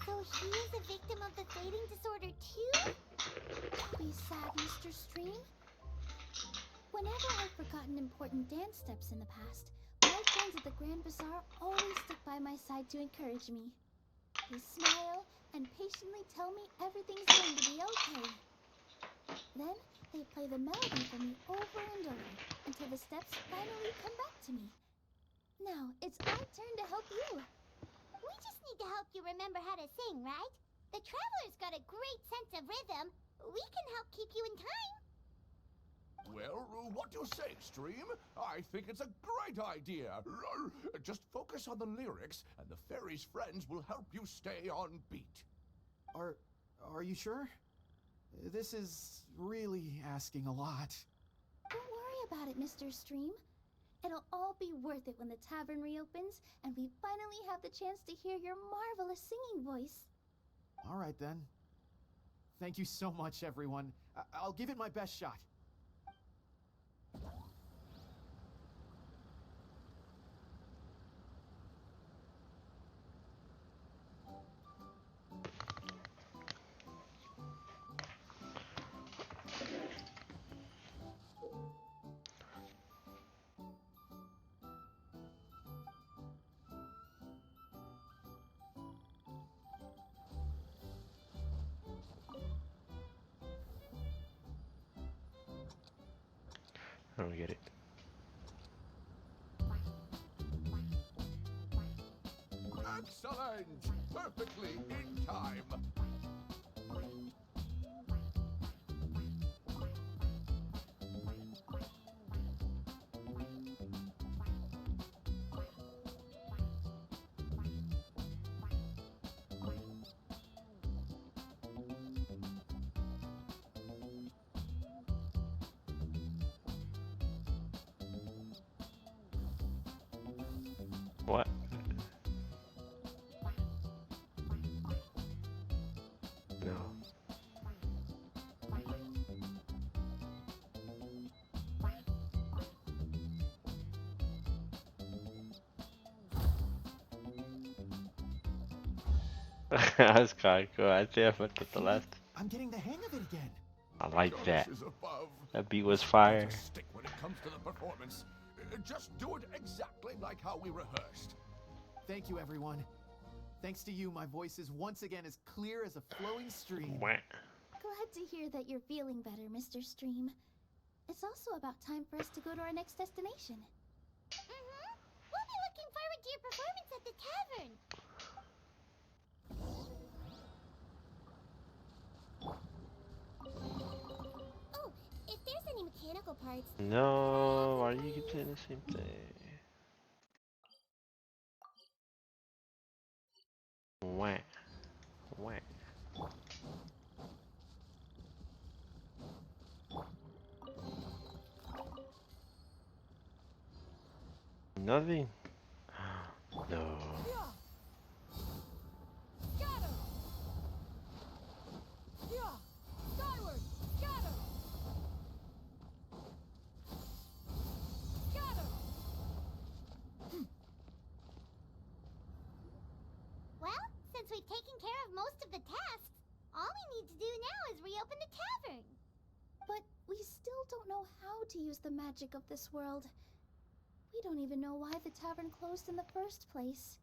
So he is a victim of the fading disorder too? Don't be sad, Mr. Stream. Whenever I've forgotten important dance steps in the past, my friends at the Grand Bazaar always stick by my side to encourage me. They smile and patiently tell me everything's going to be okay. Then they play the melody for me over and over until the steps finally come back to me. Now it's our turn to help you. We just need to help you remember how to sing, right? The Traveler's got a great sense of rhythm. We can help keep you in time. Well, what do you say, Stream? I think it's a great idea. Just focus on the lyrics, and the fairy's friends will help you stay on beat. Are you sure? This is really asking a lot. Don't worry about it, Mr. Stream. It'll all be worth it when the tavern reopens and we finally have the chance to hear your marvelous singing voice. All right, then. Thank you so much, everyone. I'll give it my best shot. I don't get it. Excellent! Perfectly in time. What? No. That's kind of cool. I think I fucked up the last. I'm getting the hang of it again. I like that. Goddesses above. That beat was fire. Just stick when it comes to the performance. Just do it exactly like how we rehearsed. Thank you, everyone. Thanks to you, my voice is once again as clear as a flowing stream. Wah. Glad to hear that you're feeling better, Mr. Stream. It's also about time for us to go to our next destination. We'll be looking forward to your performance at the tavern. Oh, if there's any mechanical parts... No, why do you keep saying the same thing? Wah. Wah. Nothing. No. Scatter! Yeah! Skyward! Scatter! Scatter! Well, since we've taken care of most of the tasks, all we need to do now is reopen the tavern. But we still don't know how to use the magic of this world. We don't even know why the tavern closed in the first place.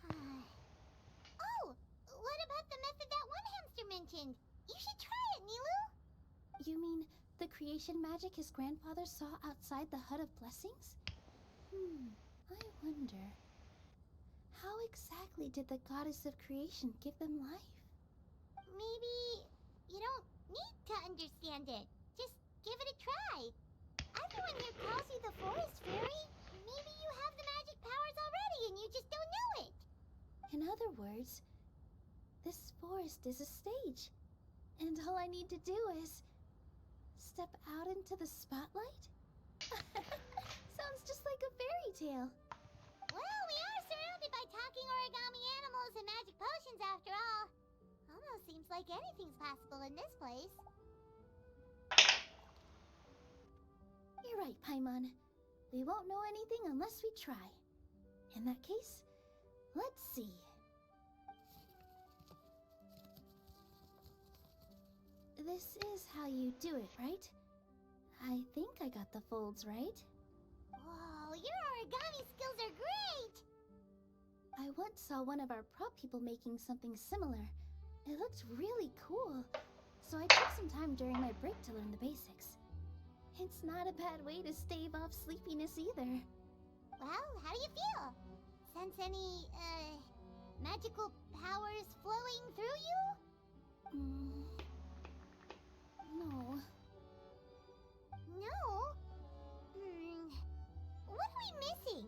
Oh, what about the method that one hamster mentioned? You should try it, Nilu. You mean The creation magic his grandfather saw outside the Hut of Blessings? I wonder. How exactly did the goddess of creation give them life? Maybe you don't need to understand it. Just give it a try. Everyone here calls you the Forest Fairy. Maybe you have the magic powers already and you just don't know it. In other words, this forest is a stage. And all I need to do is step out into the spotlight? Sounds just like a fairy tale. Well, we are surrounded by talking origami animals and magic potions after all. Almost seems like anything's possible in this place. You're right, Paimon. We won't know anything unless we try. In that case, let's see. This is how you do it, right? I think I got the folds right. Whoa, your origami skills are great! I once saw one of our prop people making something similar. It looked really cool, so I took some time during my break to learn the basics. It's not a bad way to stave off sleepiness either. Well, how do you feel? Sense any, magical powers flowing through you? No. No? What are we missing?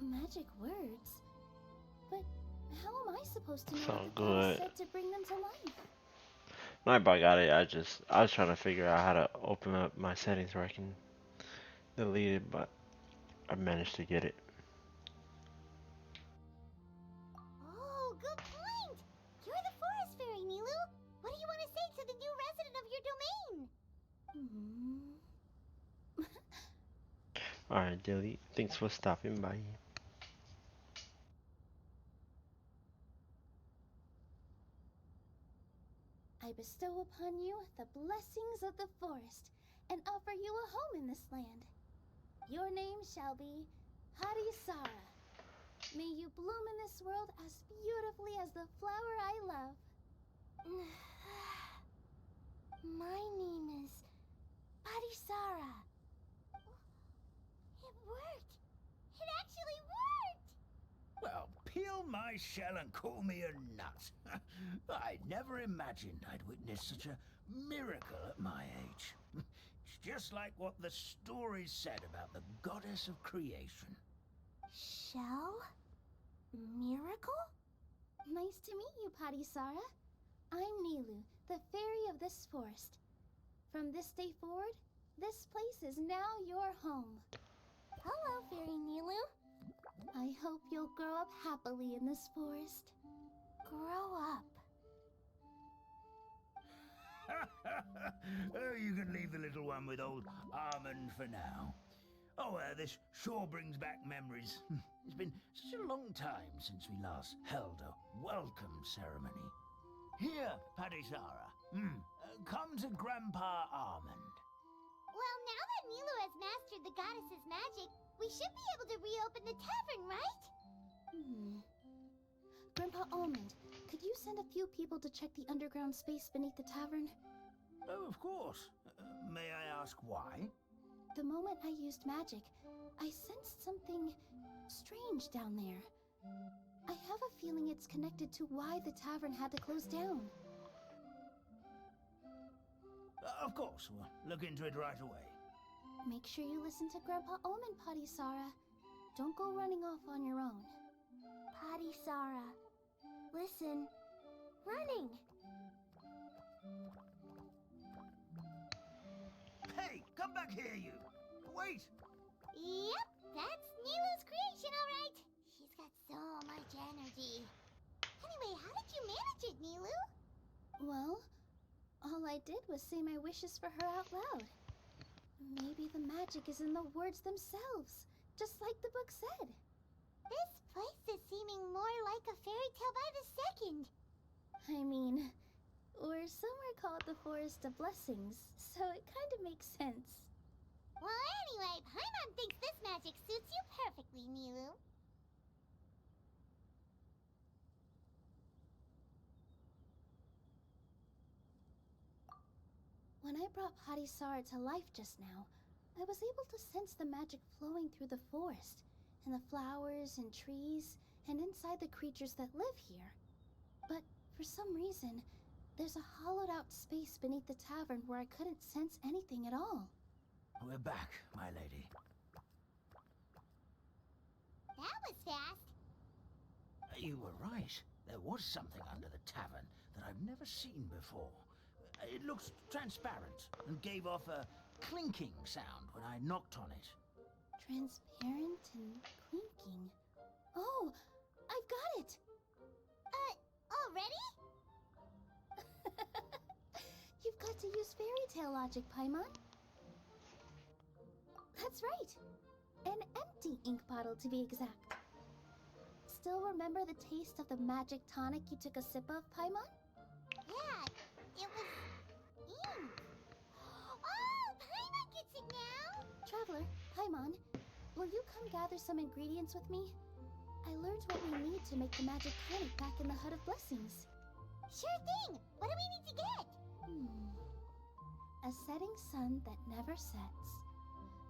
Magic words? But how am I supposed to know Sound what the goddess good. said to bring them to life? No, I about got it. I was trying to figure out how to open up my settings where I can delete it, but I managed to get it. Oh, good point! You're the Forest Fairy, Nilu! What do you want to say to the new resident of your domain? Alright, delete. Thanks for stopping by. I bestow upon you the blessings of the forest and offer you a home in this land. Your name shall be Hadisara. May you bloom in this world as beautifully as the flower I love. My name is Hadisara. It worked! It actually worked! Well, peel my shell and call me a nut. I never imagined I'd witness such a miracle at my age. It's just like what the stories said about the goddess of creation. Shell? Miracle? Nice to meet you, Padisara. I'm Nilu, the fairy of this forest. From this day forward, this place is now your home. Hello, Fairy Nilu. I hope you'll grow up happily in this forest. Grow up. Oh, you can leave the little one with old Armand for now. Oh, this sure brings back memories. It's been such a long time since we last held a welcome ceremony. Here, Padisara. Come to Grandpa Armand. Well, now that Nilu has mastered the goddess's magic, we should be able to reopen the tavern, right? Grandpa Almond, could you send a few people to check the underground space beneath the tavern? Oh, of course. May I ask why? The moment I used magic, I sensed something strange down there. I have a feeling it's connected to why the tavern had to close down. Of course, we'll look into it right away. Make sure you listen to Grandpa Almond, Padisara. Don't go running off on your own. Padisara. Listen. Running. Hey, come back here, you! Wait! Yep, that's Nilu's creation, all right. She's got so much energy. Anyway, how did you manage it, Nilu? Well, all I did was say my wishes for her out loud. Maybe the magic is in the words themselves, just like the book said. This place is seeming more like a fairy tale by the second. I mean, or somewhere call it the Forest of Blessings, so it kind of makes sense. Well, anyway, Paimon thinks this magic suits you perfectly, Nilu. When I brought Harisara to life just now, I was able to sense the magic flowing through the forest, and the flowers and trees, and inside the creatures that live here. But for some reason, there's a hollowed out space beneath the tavern where I couldn't sense anything at all. We're back, my lady. That was fast. You were right. There was something under the tavern that I've never seen before. It looked transparent and gave off a clinking sound when I knocked on it. Transparent and clinking. Oh, I've got it! Already? You've got to use fairy tale logic, Paimon. That's right. An empty ink bottle, to be exact. Still remember the taste of the magic tonic you took a sip of, Paimon? Yeah, it was ink. Oh, Paimon gets it now! Traveler, Paimon, will you come gather some ingredients with me? I learned what we need to make the magic tonic back in the Hut of Blessings. Sure thing! What do we need to get? A setting sun that never sets,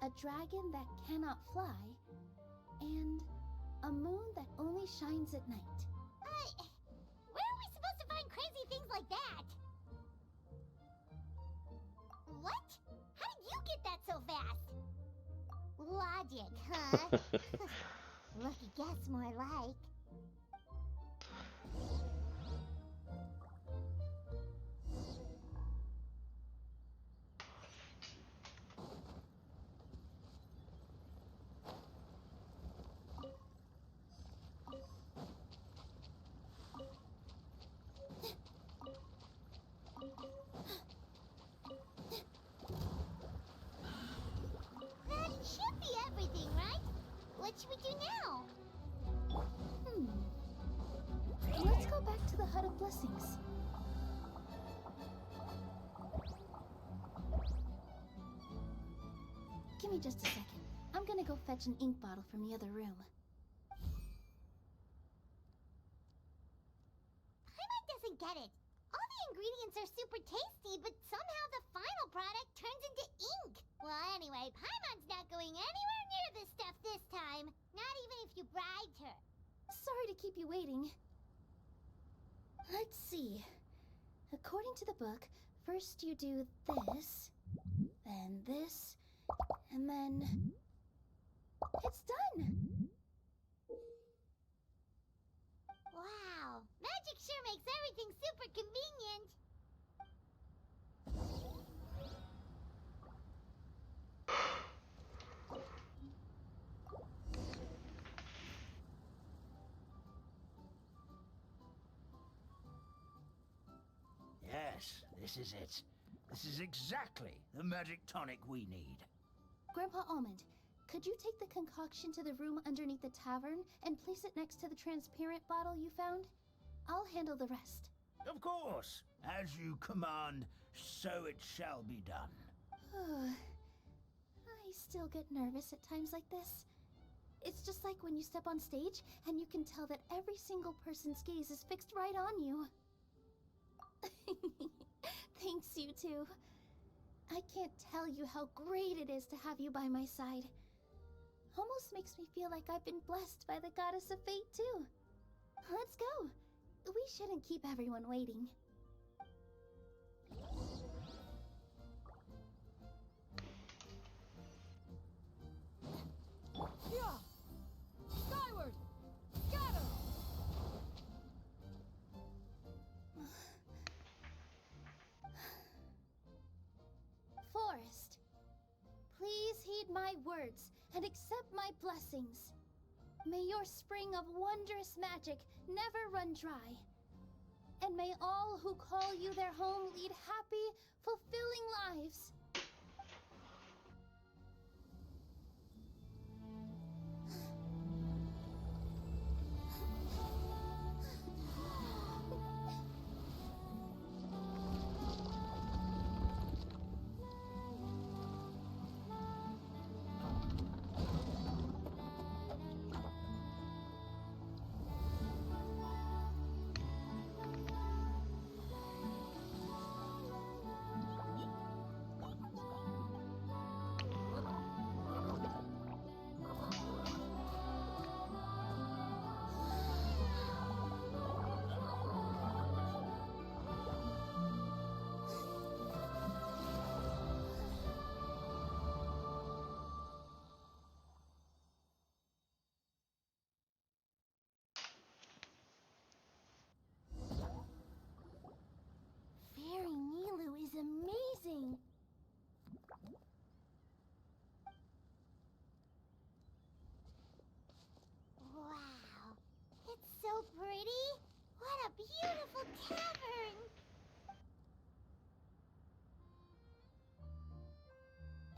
a dragon that cannot fly, and a moon that only shines at night. Where are we supposed to find crazy things like that? What? How did you get that so fast? Logic, huh? Lucky guess, more like. That should be everything, right? What should we do now? Let's go back to the Hut of Blessings. Give me just a second. I'm gonna go fetch an ink bottle from the other room. Paimon doesn't get it. All the ingredients are super tasty, but somehow the final product turns into ink. Well, anyway, Paimon's not going anywhere near this stuff this time. Not even if you bribed her. Sorry to keep you waiting. Let's see. According to the book, first you do this, then this, and then... It's done! Wow, magic sure makes everything super convenient. Yes, this is it. This is exactly the magic tonic we need. Grandpa Almond, could you take the concoction to the room underneath the tavern and place it next to the transparent bottle you found? I'll handle the rest. Of course. As you command, so it shall be done. I still get nervous at times like this. It's just like when you step on stage and you can tell that every single person's gaze is fixed right on you. Thanks, you two. I can't tell you how great it is to have you by my side. Almost makes me feel like I've been blessed by the Goddess of Fate, too. Let's go. We shouldn't keep everyone waiting. Yeah! Skyward! Scatter! Forest, please heed my words and accept my blessings. May your spring of wondrous magic never run dry. And may all who call you their home lead happy, fulfilling lives.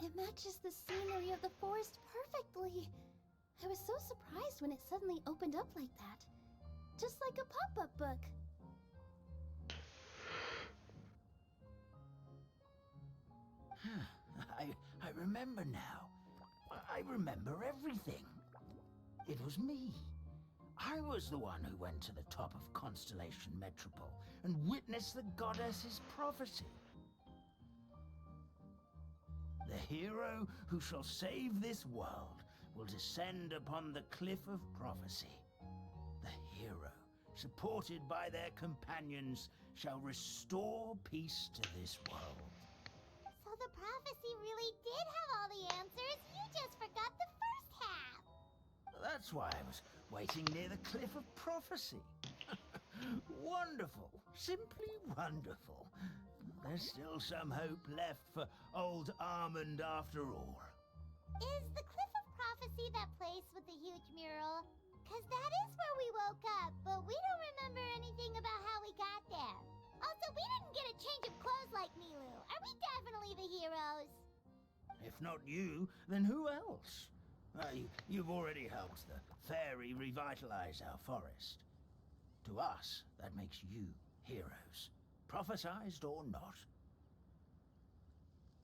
It matches the scenery of the forest perfectly. I was so surprised when it suddenly opened up like that. Just like a pop-up book. I remember now. I remember everything. It was me. I was the one who went to the top of Constellation Metropole and witnessed the goddess's prophecy. The hero who shall save this world will descend upon the cliff of prophecy. The hero, supported by their companions, shall restore peace to this world. So the prophecy really did have all the answers. You just forgot the first half. That's why I was waiting near the cliff of prophecy. Wonderful. Simply wonderful. There's still some hope left for old Armand after all. Is the Cliff of Prophecy that place with the huge mural? Because that is where we woke up, but we don't remember anything about how we got there. Also, we didn't get a change of clothes like Milu. Are we definitely the heroes? If not you, then who else? You've already helped the fairy revitalize our forest. To us, that makes you heroes. Prophesized or not.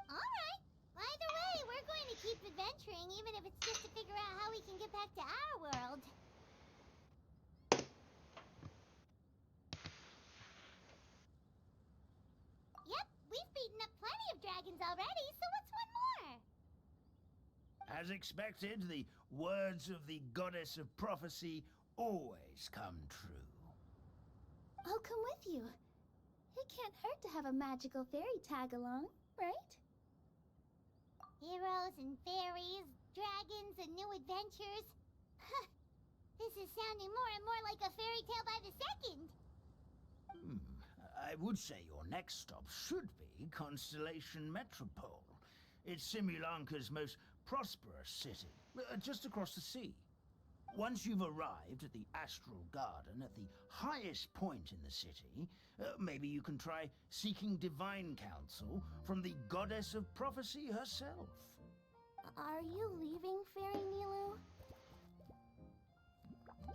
Alright. Either way, we're going to keep adventuring, even if it's just to figure out how we can get back to our world. Yep, we've beaten up plenty of dragons already, so what's one more? As expected, the words of the goddess of prophecy always come true. I'll come with you. It can't hurt to have a magical fairy tag along, right? Heroes and fairies, dragons and new adventures. This is sounding more and more like a fairy tale by the second. I would say your next stop should be Constellation Metropole. It's Simulanka's most prosperous city, just across the sea. Once you've arrived at the Astral Garden at the highest point in the city, maybe you can try seeking divine counsel from the goddess of prophecy herself. Are you leaving, Fairy Milu?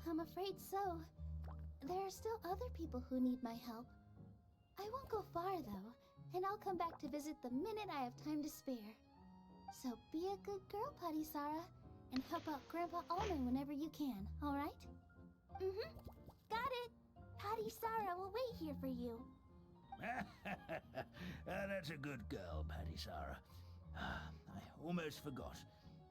I'm afraid so. There are still other people who need my help. I won't go far, though, and I'll come back to visit the minute I have time to spare. So be a good girl, Patisara, and help out Grandpa Almond whenever you can, alright? Mm-hmm. Got it! Patisara will wait here for you. That's a good girl, Patisara. I almost forgot.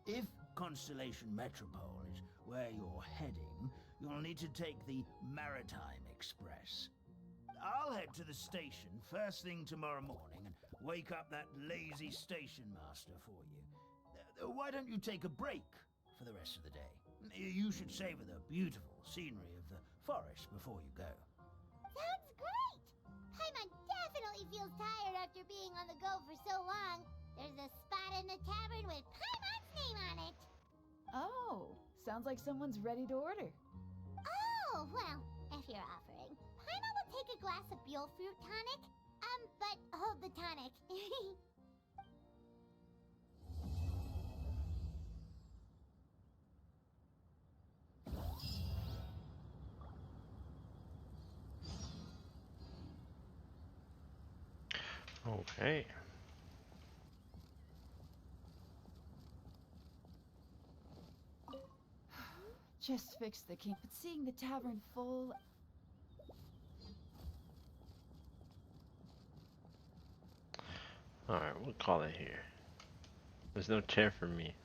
If Constellation Metropole is where you're heading, you'll need to take the Maritime Express. I'll head to the station first thing tomorrow morning and wake up that lazy station master for you. Why don't you take a break for the rest of the day? You should savor the beautiful scenery of the forest before you go. Sounds great! Paimon definitely feels tired after being on the go for so long. There's a spot in the tavern with Paimon's name on it. Oh, sounds like someone's ready to order. Oh, well, if you're offering. Paimon will take a glass of Buell fruit tonic. But hold the tonic. Okay. Just fixed the kink, but seeing the tavern full... Alright, we'll call it here. There's no chair for me.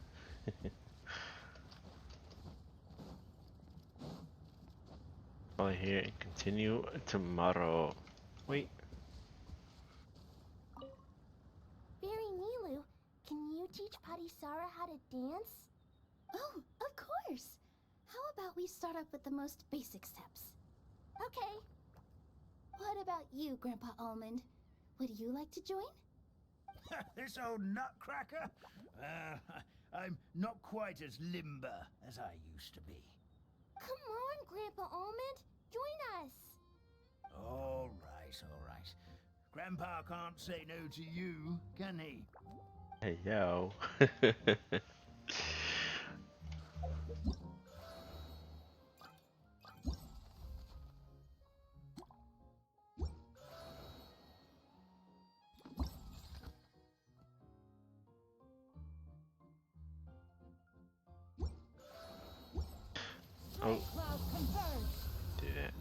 Call it here and continue tomorrow. Wait. Fairy Milu, can you teach Patisara how to dance? Oh, of course! How about we start off with the most basic steps? Okay. What about you, Grandpa Almond? Would you like to join? This old nutcracker? I'm not quite as limber as I used to be. Come on, Grandpa Almond! Join us! All right, all right. Grandpa can't say no to you, can he? Hey, yo. Oh, Cloud converge. do that.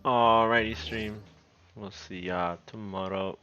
Alrighty, stream. We'll see y'all tomorrow.